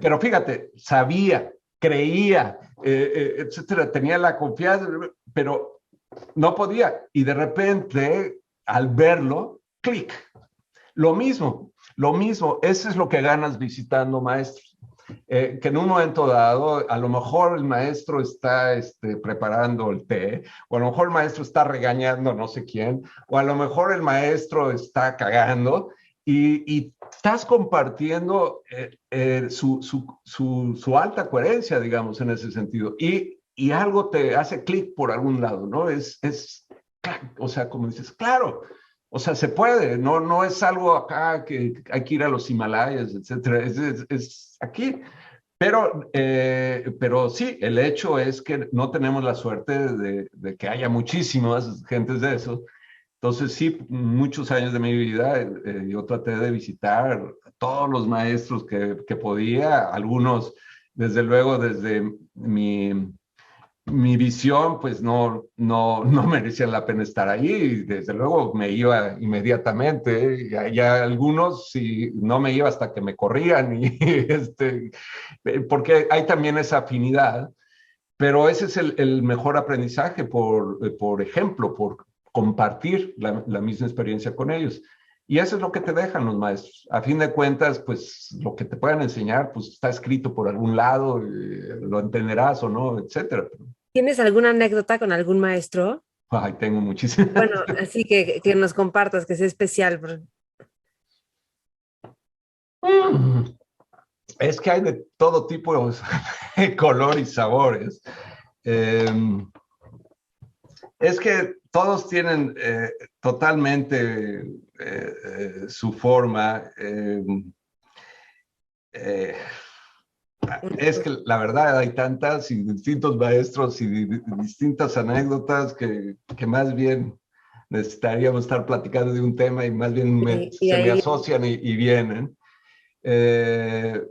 Pero fíjate, sabía, creía, etcétera, tenía la confianza, pero no podía. Y de repente, al verlo, clic. Lo mismo, eso es lo que ganas visitando maestros. Que en un momento dado, a lo mejor el maestro está preparando el té, o a lo mejor el maestro está regañando a no sé quién, o a lo mejor el maestro está cagando, y estás compartiendo su alta coherencia, digamos, en ese sentido. Y y algo te hace clic por algún lado, ¿no? O sea, como dices, claro, o sea, se puede, no es algo acá que hay que ir a los Himalayas, etcétera, es aquí. Pero sí, el hecho es que no tenemos la suerte de que haya muchísimas gentes de eso. Entonces, sí, muchos años de mi vida yo traté de visitar a todos los maestros que podía, algunos, desde luego, desde mi visión, pues no merecía la pena estar ahí. Y desde luego me iba inmediatamente. Ya algunos, sí, no me iba hasta que me corrían. Porque hay también esa afinidad. Pero ese es el mejor aprendizaje, por ejemplo, por compartir la misma experiencia con ellos. Y eso es lo que te dejan los maestros. A fin de cuentas, pues lo que te puedan enseñar, pues está escrito por algún lado, lo entenderás o no, etcétera. ¿Tienes alguna anécdota con algún maestro? Ay, tengo muchísimas. Bueno, así que nos compartas, que sea especial. Mm, Es que hay de todo tipo de color y sabores. Eh, es que todos tienen totalmente su forma. Eh, es que la verdad hay tantas y distintos maestros y distintas anécdotas que más bien necesitaríamos estar platicando de un tema y más bien Y se me ahí, asocian y vienen. Eh,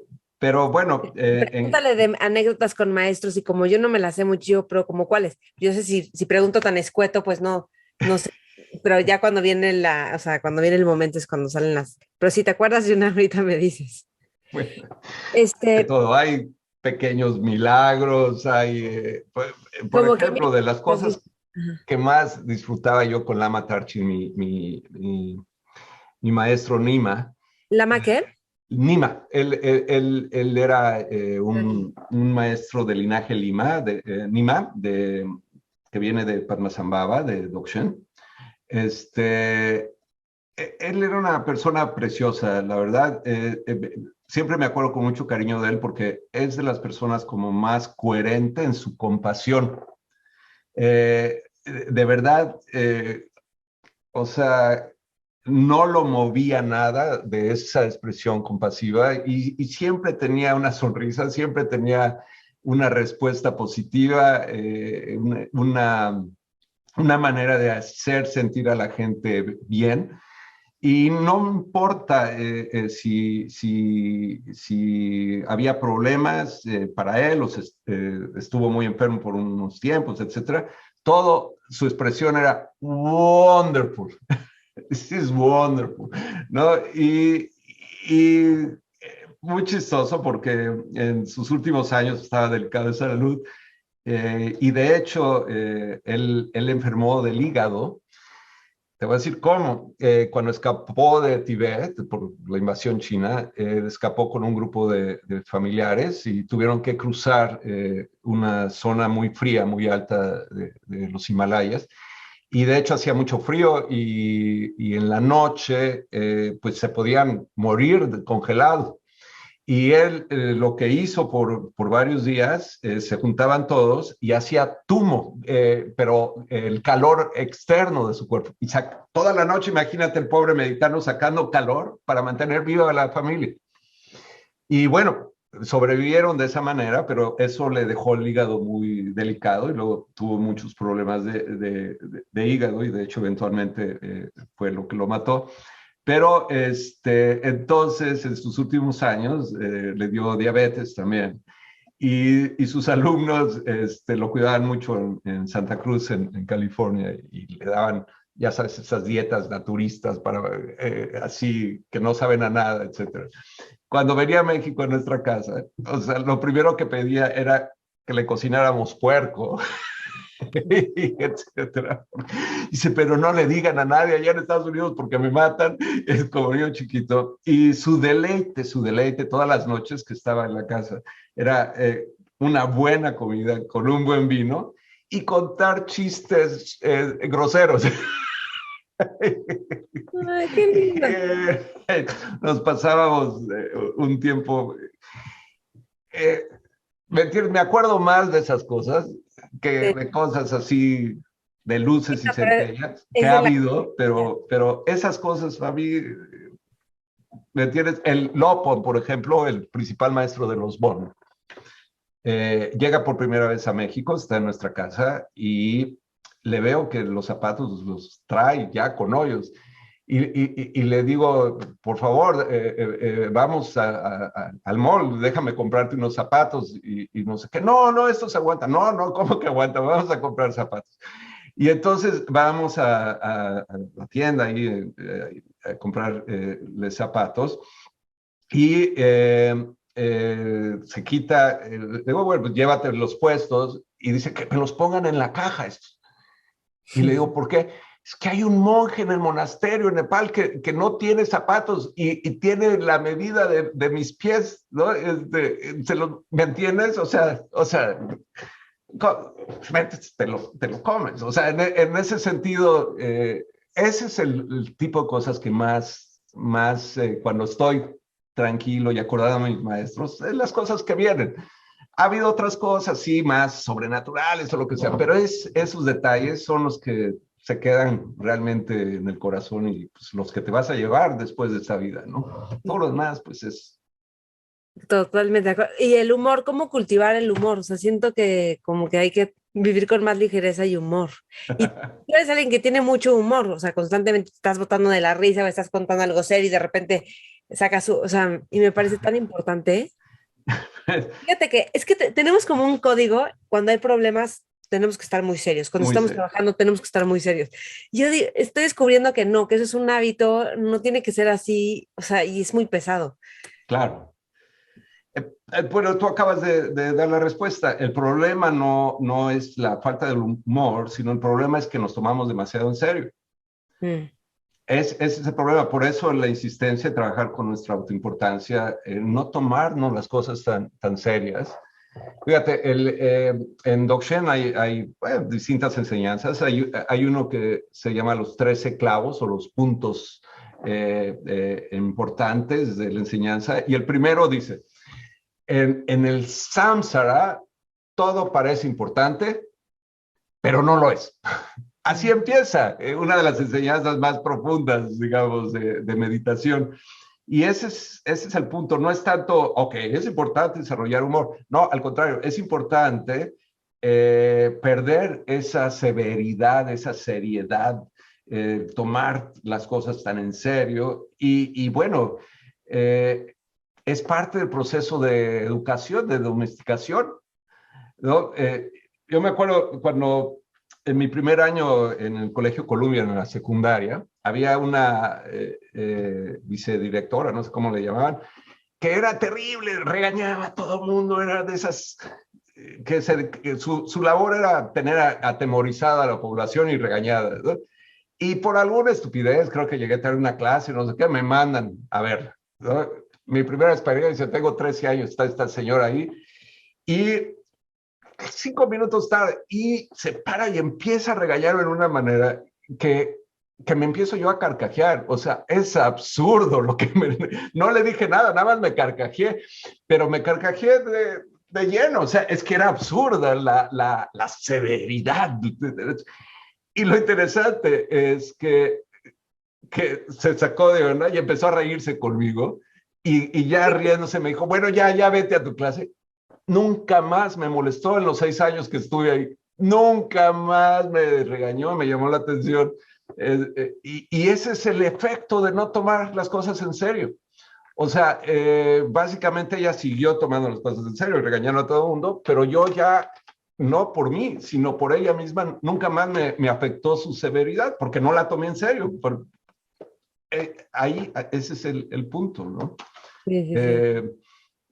pero bueno, pregúntale de anécdotas con maestros y como yo no me las sé mucho, pero como cuáles. Yo sé si pregunto tan escueto, pues no sé. Pero ya cuando viene o sea, cuando viene el momento es cuando salen las. Pero si te acuerdas de una, ahorita me dices. bueno, de Este, todo, hay pequeños milagros, por como que ejemplo, de las cosas Ajá. que más disfrutaba yo con Lama Tarchi, mi maestro Nima. ¿Lama qué? Nima, él era un maestro de linaje Nima, que viene de Padmasambhava, de Dokshen. Él era una persona preciosa, la verdad. Siempre me acuerdo con mucho cariño de él porque es de las personas como más coherente en su compasión. De verdad, o sea, no lo movía nada de esa expresión compasiva y siempre tenía una sonrisa, siempre tenía una respuesta positiva, una manera de hacer sentir a la gente bien. Y no importa si había problemas para él o estuvo muy enfermo por unos tiempos, etcétera. Todo, su expresión era wonderful. This is wonderful, ¿no? Muy chistoso porque en sus últimos años estaba delicado de salud y de hecho él enfermó del hígado. Te voy a decir cómo. Cuando escapó de Tibet por la invasión china, escapó con un grupo de familiares y tuvieron que cruzar una zona muy fría, muy alta de los Himalayas. Y de hecho hacía mucho frío y en la noche pues se podían morir congelados. Y él lo que hizo por varios días, se juntaban todos y hacía tumo, pero el calor externo de su cuerpo. Y toda la noche, imagínate el pobre meditando sacando calor para mantener viva a la familia. Y bueno, sobrevivieron de esa manera, pero eso le dejó el hígado muy delicado y luego tuvo muchos problemas de hígado y de hecho eventualmente fue lo que lo mató. Pero entonces, en sus últimos años, le dio diabetes también. Y sus alumnos lo cuidaban mucho en Santa Cruz, en California, y le daban, ya sabes, esas dietas naturistas para así que no saben a nada, etcétera. Cuando venía a México a nuestra casa, o sea, lo primero que pedía era que le cocináramos puerco. Etcétera. Dice, pero no le digan a nadie allá en Estados Unidos porque me matan. Es como niño chiquito. Y su deleite todas las noches que estaba en la casa era una buena comida con un buen vino y contar chistes groseros. Ay, qué lindo. Nos pasábamos un tiempo. Me acuerdo más de esas cosas, que Sí. de cosas así, de luces y No, pero centellas, que es ha de la... habido, pero esas cosas a mí, ¿me entiendes? El Lopon, por ejemplo, el principal maestro de los Bon, llega por primera vez a México, está en nuestra casa y le veo que los zapatos los trae ya con hoyos. Y le digo, por favor, vamos al mall, déjame comprarte unos zapatos y no sé qué. No, no, estos aguantan. No, no, ¿cómo que aguantan? Vamos a comprar zapatos. Y entonces vamos a la tienda ahí a comprarle zapatos y se quita, digo, bueno, pues llévate los puestos y dice que me los pongan en la caja estos. Y le digo, ¿por qué? Es que hay un monje en el monasterio en Nepal que no tiene zapatos y tiene la medida de mis pies, ¿no? ¿Me entiendes? O sea te lo comes. O sea, en ese sentido, ese es el tipo de cosas que más cuando estoy tranquilo y acordado a mis maestros, es las cosas que vienen. Ha habido otras cosas, sí, más sobrenaturales o lo que sea, pero esos detalles son los que se quedan realmente en el corazón y pues, los que te vas a llevar después de esta vida, ¿no? Todo lo demás, pues es... Totalmente de acuerdo. Y el humor, ¿cómo cultivar el humor? O sea, siento que como que hay que vivir con más ligereza y humor. Y tú eres alguien que tiene mucho humor, o sea, constantemente estás botando de la risa o estás contando algo serio y de repente sacas su, o sea, y me parece tan importante. Fíjate que es que tenemos como un código, cuando hay problemas tenemos que estar muy serios, cuando Muy estamos serio, trabajando tenemos que estar muy serios. Estoy descubriendo que no, que eso es un hábito, no tiene que ser así, o sea, y es muy pesado. claro. Bueno, tú acabas de dar la respuesta. El problema no es la falta del humor, sino el problema es que nos tomamos demasiado en serio. Mm. Ese es el problema. Por eso la insistencia de trabajar con nuestra autoimportancia, no tomarnos las cosas tan serias. Fíjate, en Dzogchen hay bueno, distintas enseñanzas. Hay uno que se llama los 13 clavos o los puntos importantes de la enseñanza. Y el primero dice, en el samsara todo parece importante, pero no lo es. Así empieza una de las enseñanzas más profundas, digamos, de meditación. Y ese es el punto. No es tanto, ok, es importante desarrollar humor. No, al contrario, es importante perder esa severidad, esa seriedad, tomar las cosas tan en serio. Y bueno, es parte del proceso de educación, de domesticación, ¿no? Yo me acuerdo cuando en mi primer año en el Colegio Columbia, en la secundaria, había una vicedirectora, no sé cómo le llamaban, que era terrible, regañaba a todo el mundo, era de esas que su labor era tener atemorizada a la población y regañada, ¿no? Y por alguna estupidez, creo que llegué a tener una clase, no sé qué, me mandan a ver, ¿no? Mi primera experiencia, tengo 13 años, está esta señora ahí, y 5 minutos tarde, y se para y empieza a regañarme de una manera que me empiezo yo a carcajear. O sea, es absurdo lo que no le dije nada, nada más me carcajeé, pero me carcajeé de lleno. O sea, es que era absurda la severidad. Y lo interesante es que se sacó de verdad y empezó a reírse conmigo. Y ya riéndose me dijo, bueno, ya vete a tu clase. Nunca más me molestó en los 6 años que estuve ahí. Nunca más me regañó, me llamó la atención. Y ese es el efecto de no tomar las cosas en serio. O sea, básicamente ella siguió tomando las cosas en serio y regañando a todo el mundo, pero yo ya, no por mí, sino por ella misma, nunca más me afectó su severidad, porque no la tomé en serio. Ahí, ese es el punto, ¿no? Sí, sí, sí. Eh,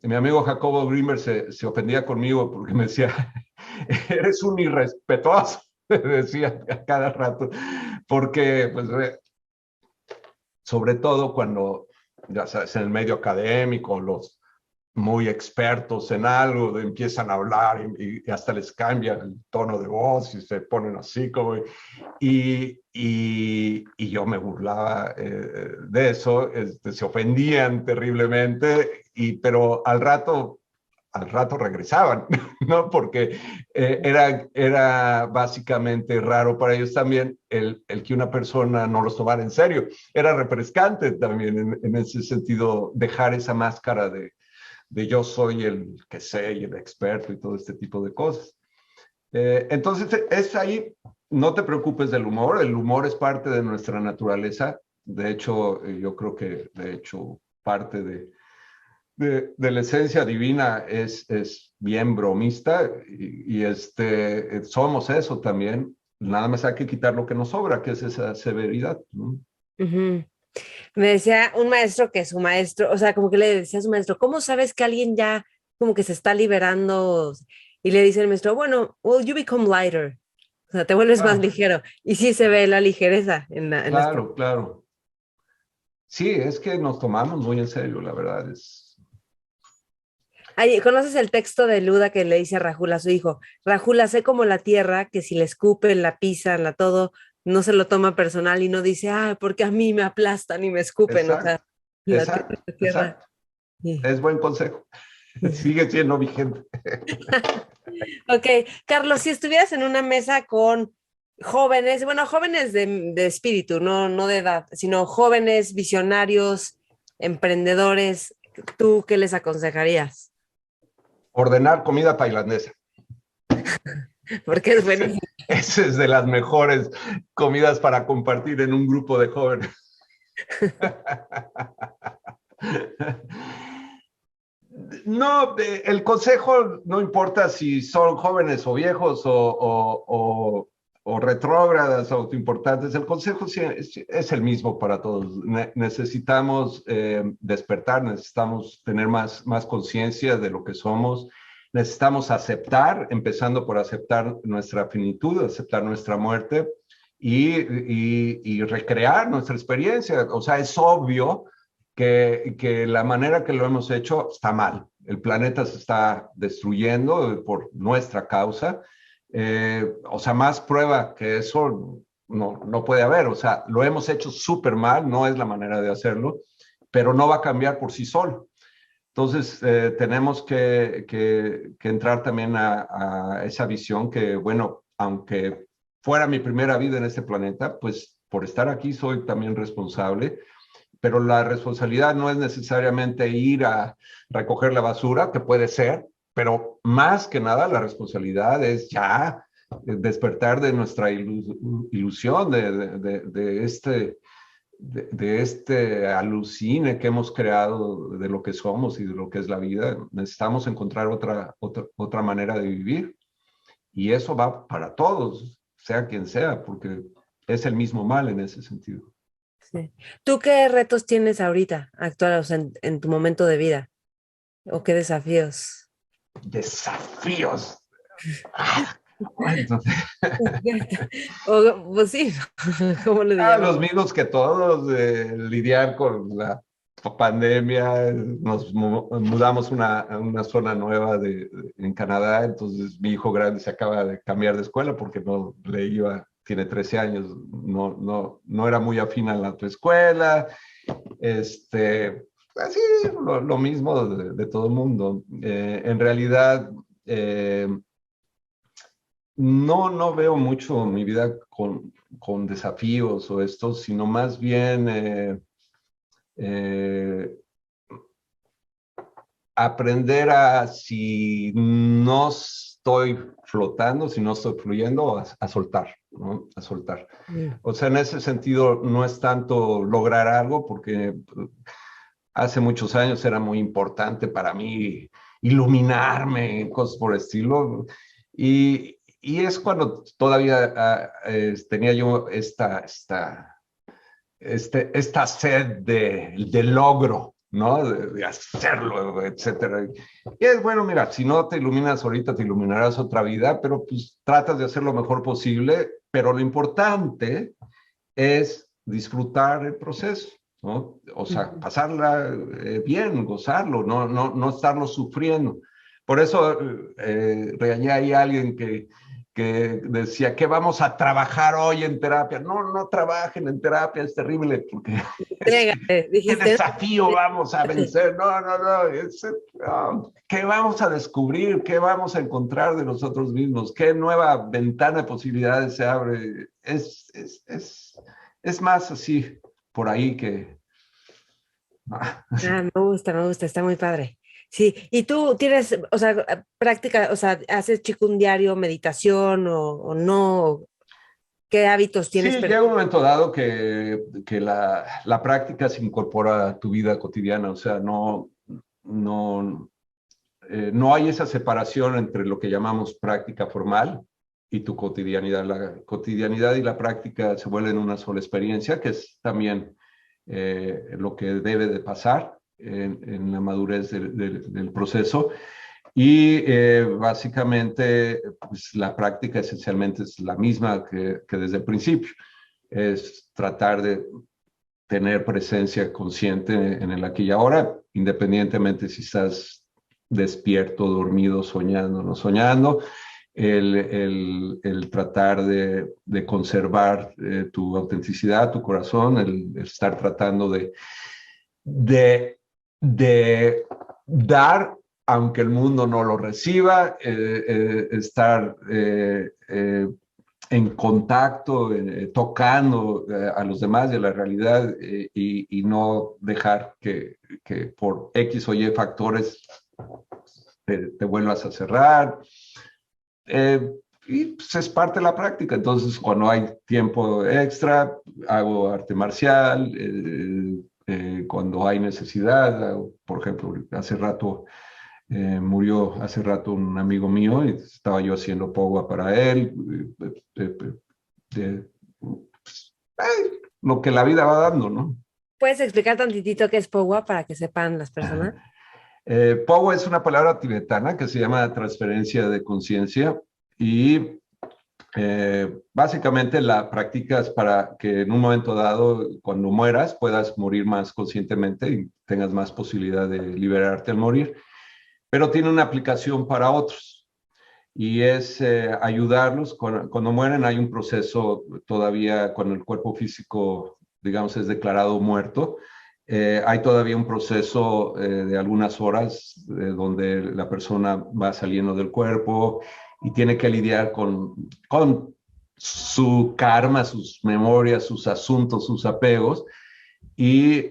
Mi amigo Jacobo Grimmer se ofendía conmigo porque me decía, eres un irrespetuoso, me decía a cada rato, porque pues sobre todo cuando, ya sabes, en el medio académico, los muy expertos en algo empiezan a hablar y hasta les cambia el tono de voz y se ponen así como... Y yo me burlaba de eso, se ofendían terriblemente, pero al rato al rato regresaban, ¿no? Porque era básicamente raro para ellos también el que una persona no los tomara en serio. Era refrescante también en ese sentido dejar esa máscara de yo soy el que sé y el experto y todo este tipo de cosas. Entonces, es ahí, no te preocupes del humor, el humor es parte de nuestra naturaleza. De hecho, yo creo que, parte de la esencia divina es bien bromista somos eso también. Nada más hay que quitar lo que nos sobra, que es esa severidad, ¿no? Ujú. Me decía un maestro que su maestro, o sea, como que le decía a su maestro, ¿cómo sabes que alguien ya como que se está liberando? Y le dice el maestro, bueno, well, you become lighter. O sea, te vuelves más Ah, ligero. Y sí se ve la ligereza en las... claro, claro. Sí, es que nos tomamos muy en serio, la verdad es. Ay, ¿conoces el texto de Luda que le dice a Rajul a su hijo? Rajul, sé como la tierra, que si le escupen, la pisan, la todo, no se lo toma personal y no dice, ah, porque a mí me aplastan y me escupen. O sea, Exacto, la tierra, exacto, la tierra. exacto. Sí. Es buen consejo. Sigue siendo vigente. Ok, Carlos, si estuvieras en una mesa con jóvenes, bueno, jóvenes de espíritu, no de edad, sino jóvenes, visionarios, emprendedores, ¿tú qué les aconsejarías? Ordenar comida tailandesa. Porque es buenísimo. Esa es de las mejores comidas para compartir en un grupo de jóvenes. No, el consejo no importa si son jóvenes o viejos o retrógradas o autoimportantes, el consejo sí es el mismo para todos. Necesitamos despertar, necesitamos tener más conciencia de lo que somos, necesitamos aceptar, empezando por aceptar nuestra finitud, aceptar nuestra muerte y recrear nuestra experiencia. O sea, es obvio que la manera que lo hemos hecho está mal. El planeta se está destruyendo por nuestra causa. O sea, más prueba que eso no puede haber. O sea, lo hemos hecho súper mal, no es la manera de hacerlo, pero no va a cambiar por sí solo. Entonces, tenemos que entrar también a esa visión que, bueno, aunque fuera mi primera vida en este planeta, pues por estar aquí soy también responsable, pero la responsabilidad no es necesariamente ir a recoger la basura, que puede ser, pero más que nada la responsabilidad es ya despertar de nuestra ilusión, de este alucine que hemos creado de lo que somos y de lo que es la vida. Necesitamos encontrar otra manera de vivir y eso va para todos, sea quien sea, porque es el mismo mal en ese sentido. Sí. ¿Tú qué retos tienes ahorita, actual, o sea, en tu momento de vida? ¿O qué desafíos? Desafíos. Entonces, O, pues sí, ¿cómo le los llamamos? mismos que todos, lidiar con la pandemia, nos mudamos a una zona nueva en Canadá, entonces mi hijo grande se acaba de cambiar de escuela porque no le iba, tiene 13 años, no era muy afín a la otra escuela, así lo mismo de todo el mundo. En realidad, no veo mucho mi vida con desafíos o esto, sino más bien eh, aprender si no estoy flotando, si no estoy fluyendo, a soltar, ¿no? A soltar. Mm. O sea, en ese sentido no es tanto lograr algo, porque hace muchos años era muy importante para mí iluminarme, cosas por el estilo. Y es cuando todavía tenía yo esta sed de logro, ¿no? De hacerlo, etcétera. Y es bueno, mira, si no te iluminas ahorita, te iluminarás otra vida, pero pues tratas de hacer lo mejor posible, pero lo importante es disfrutar el proceso, ¿no? O sea, pasarla bien, gozarlo, no estarlo sufriendo. Por eso regañé ahí a alguien que que decía, ¿qué vamos a trabajar hoy en terapia? No, no trabajen en terapia, es terrible, porque Entrégate, ¿qué dijiste. desafío vamos a vencer? No, no, no, no. ¿Qué vamos a descubrir? ¿Qué vamos a encontrar de nosotros mismos? ¿Qué nueva ventana de posibilidades se abre? Es más así por ahí que... Me gusta, está muy padre. Sí, y tú tienes, o sea, práctica, o sea, haces un diario, meditación o no, ¿qué hábitos Sí, tienes? llega un momento dado que la práctica se incorpora a tu vida cotidiana, o sea, no, no hay esa separación entre lo que llamamos práctica formal y tu cotidianidad. La cotidianidad y la práctica se vuelven una sola experiencia, que es también lo que debe de pasar en la madurez del proceso. Y básicamente, pues, la práctica esencialmente es la misma que desde el principio. Es tratar de tener presencia consciente en el aquí y ahora, independientemente si estás despierto, dormido, soñando, no soñando. El tratar de conservar tu autenticidad, tu corazón, el estar tratando de, de dar aunque el mundo no lo reciba, estar en contacto, tocando a los demás de la realidad y no dejar que por X o Y factores te vuelvas a cerrar. Y pues es parte de la práctica. Entonces, cuando hay tiempo extra, hago arte marcial. Cuando hay necesidad, por ejemplo, murió hace rato un amigo mío y estaba yo haciendo powa para él. Lo que la vida va dando, ¿no? ¿Puedes explicar tantitito qué es Powa para que sepan las personas? Powa es una palabra tibetana que se llama transferencia de conciencia y básicamente la practicas para que en un momento dado, cuando mueras, puedas morir más conscientemente y tengas más posibilidad de liberarte al morir, pero tiene una aplicación para otros y es ayudarlos. Cuando mueren hay un proceso todavía, cuando el cuerpo físico, digamos, es declarado muerto, hay todavía un proceso de algunas horas donde la persona va saliendo del cuerpo y tiene que lidiar con su karma, sus memorias, sus asuntos, sus apegos. Y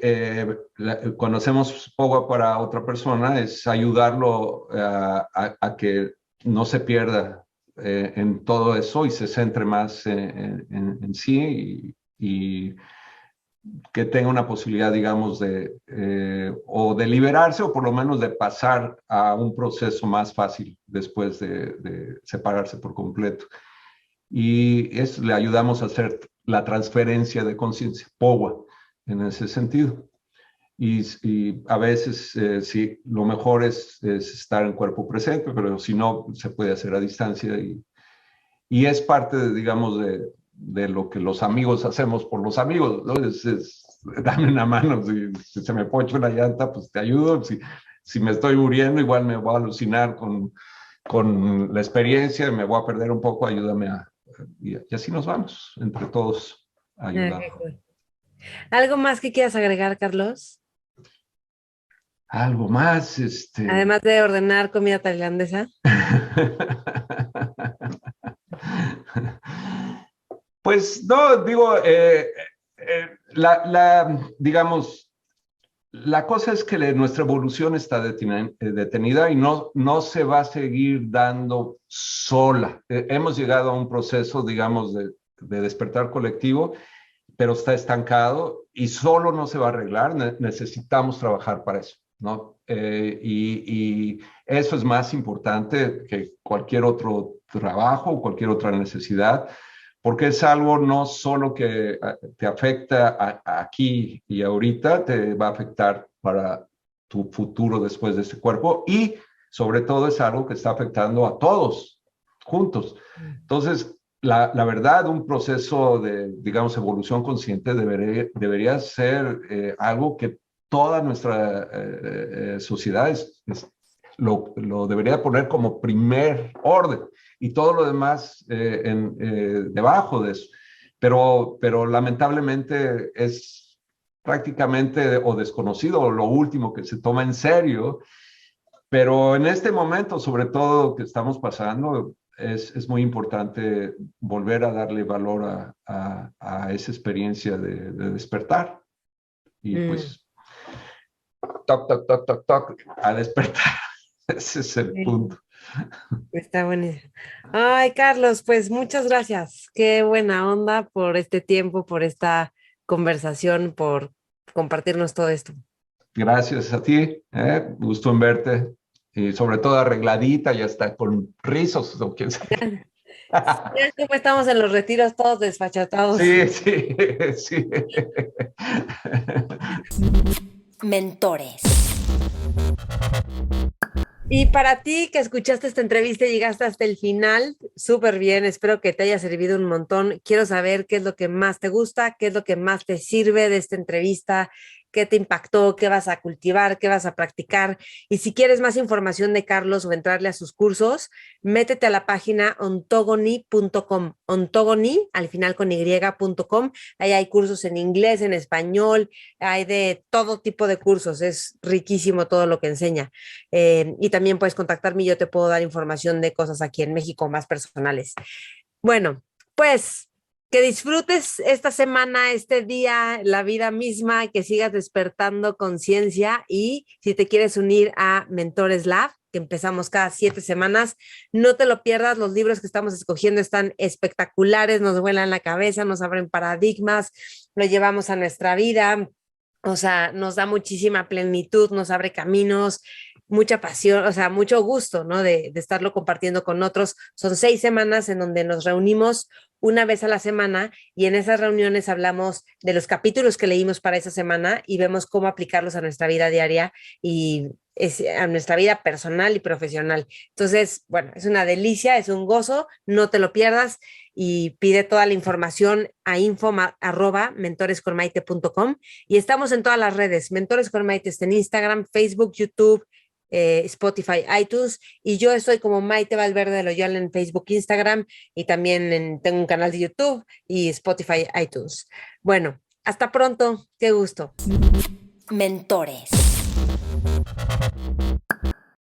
cuando hacemos powa para otra persona es ayudarlo a que no se pierda en todo eso y se centre más en sí y que tenga una posibilidad, digamos, o de liberarse o por lo menos de pasar a un proceso más fácil después de separarse por completo. Y le ayudamos a hacer la transferencia de conciencia, powa, en ese sentido. Y a veces, sí, lo mejor es estar en cuerpo presente, pero si no, se puede hacer a distancia y es parte, digamos, de lo que los amigos hacemos por los amigos, ¿no? Dame una mano, si se me pocha una llanta, pues te ayudo, si me estoy muriendo, igual me voy a alucinar con la experiencia, me voy a perder un poco, ayúdame y así nos vamos, entre todos, ayudando. Cool. ¿Algo más que quieras agregar, Carlos? Algo más, Además de ordenar comida tailandesa. Pues no, digo, digamos, la cosa es que nuestra evolución está detenida y no se va a seguir dando sola. Hemos llegado a un proceso, digamos, de despertar colectivo, pero está estancado y solo no se va a arreglar. Necesitamos trabajar para eso, ¿no? Y eso es más importante que cualquier otro trabajo, cualquier otra necesidad, porque es algo no solo que te afecta aquí y ahorita, te va a afectar para tu futuro después de este cuerpo y sobre todo es algo que está afectando a todos juntos. Entonces, la verdad, un proceso de, digamos, evolución consciente debería ser algo que toda nuestra sociedad lo debería poner como primer orden y todo lo demás debajo de eso. Pero lamentablemente es prácticamente o desconocido o lo último que se toma en serio. Pero en este momento, sobre todo que estamos pasando, es muy importante volver a darle valor a esa experiencia de despertar. Y pues, toc, toc, toc, toc, toc, a despertar. Ese es el punto. Está buenísimo. Ay, Carlos, pues muchas gracias. Qué buena onda por este tiempo, por esta conversación, por compartirnos todo esto. Gracias a ti, gusto en verte. Y sobre todo arregladita y hasta con rizos o quién sabe. Ya como estamos en los retiros todos desfachatados. Sí, sí, sí. Mentores. Y para ti que escuchaste esta entrevista y llegaste hasta el final, súper bien, espero que te haya servido un montón. Quiero saber qué es lo que más te gusta, qué es lo que más te sirve de esta entrevista, qué te impactó, qué vas a cultivar, qué vas a practicar. Y si quieres más información de Carlos o entrarle a sus cursos, métete a la página ontogony.com, ontogony, al final con y.com. Ahí hay cursos en inglés, en español, hay de todo tipo de cursos, es riquísimo todo lo que enseña. Y también puedes contactarme y yo te puedo dar información de cosas aquí en México más personales. Bueno, pues que disfrutes esta semana, este día, la vida misma, que sigas despertando conciencia y si te quieres unir a Mentores Lab, que empezamos cada 7 semanas, no te lo pierdas, los libros que estamos escogiendo están espectaculares, nos vuelan la cabeza, nos abren paradigmas, lo llevamos a nuestra vida, o sea, nos da muchísima plenitud, nos abre caminos, mucha pasión, o sea, mucho gusto, ¿no? De estarlo compartiendo con otros. Son 6 semanas en donde nos reunimos una vez a la semana y en esas reuniones hablamos de los capítulos que leímos para esa semana y vemos cómo aplicarlos a nuestra vida diaria y a nuestra vida personal y profesional. Entonces, bueno, es una delicia, es un gozo, no te lo pierdas y pide toda la información a info@mentoresconmaite.com y estamos en todas las redes. Mentores con Maite está en Instagram, Facebook, YouTube, Spotify, iTunes y yo estoy como Maite Valverde de Loyola en Facebook, Instagram y también tengo un canal de YouTube y Spotify, iTunes. Bueno, hasta pronto, qué gusto. Mentores.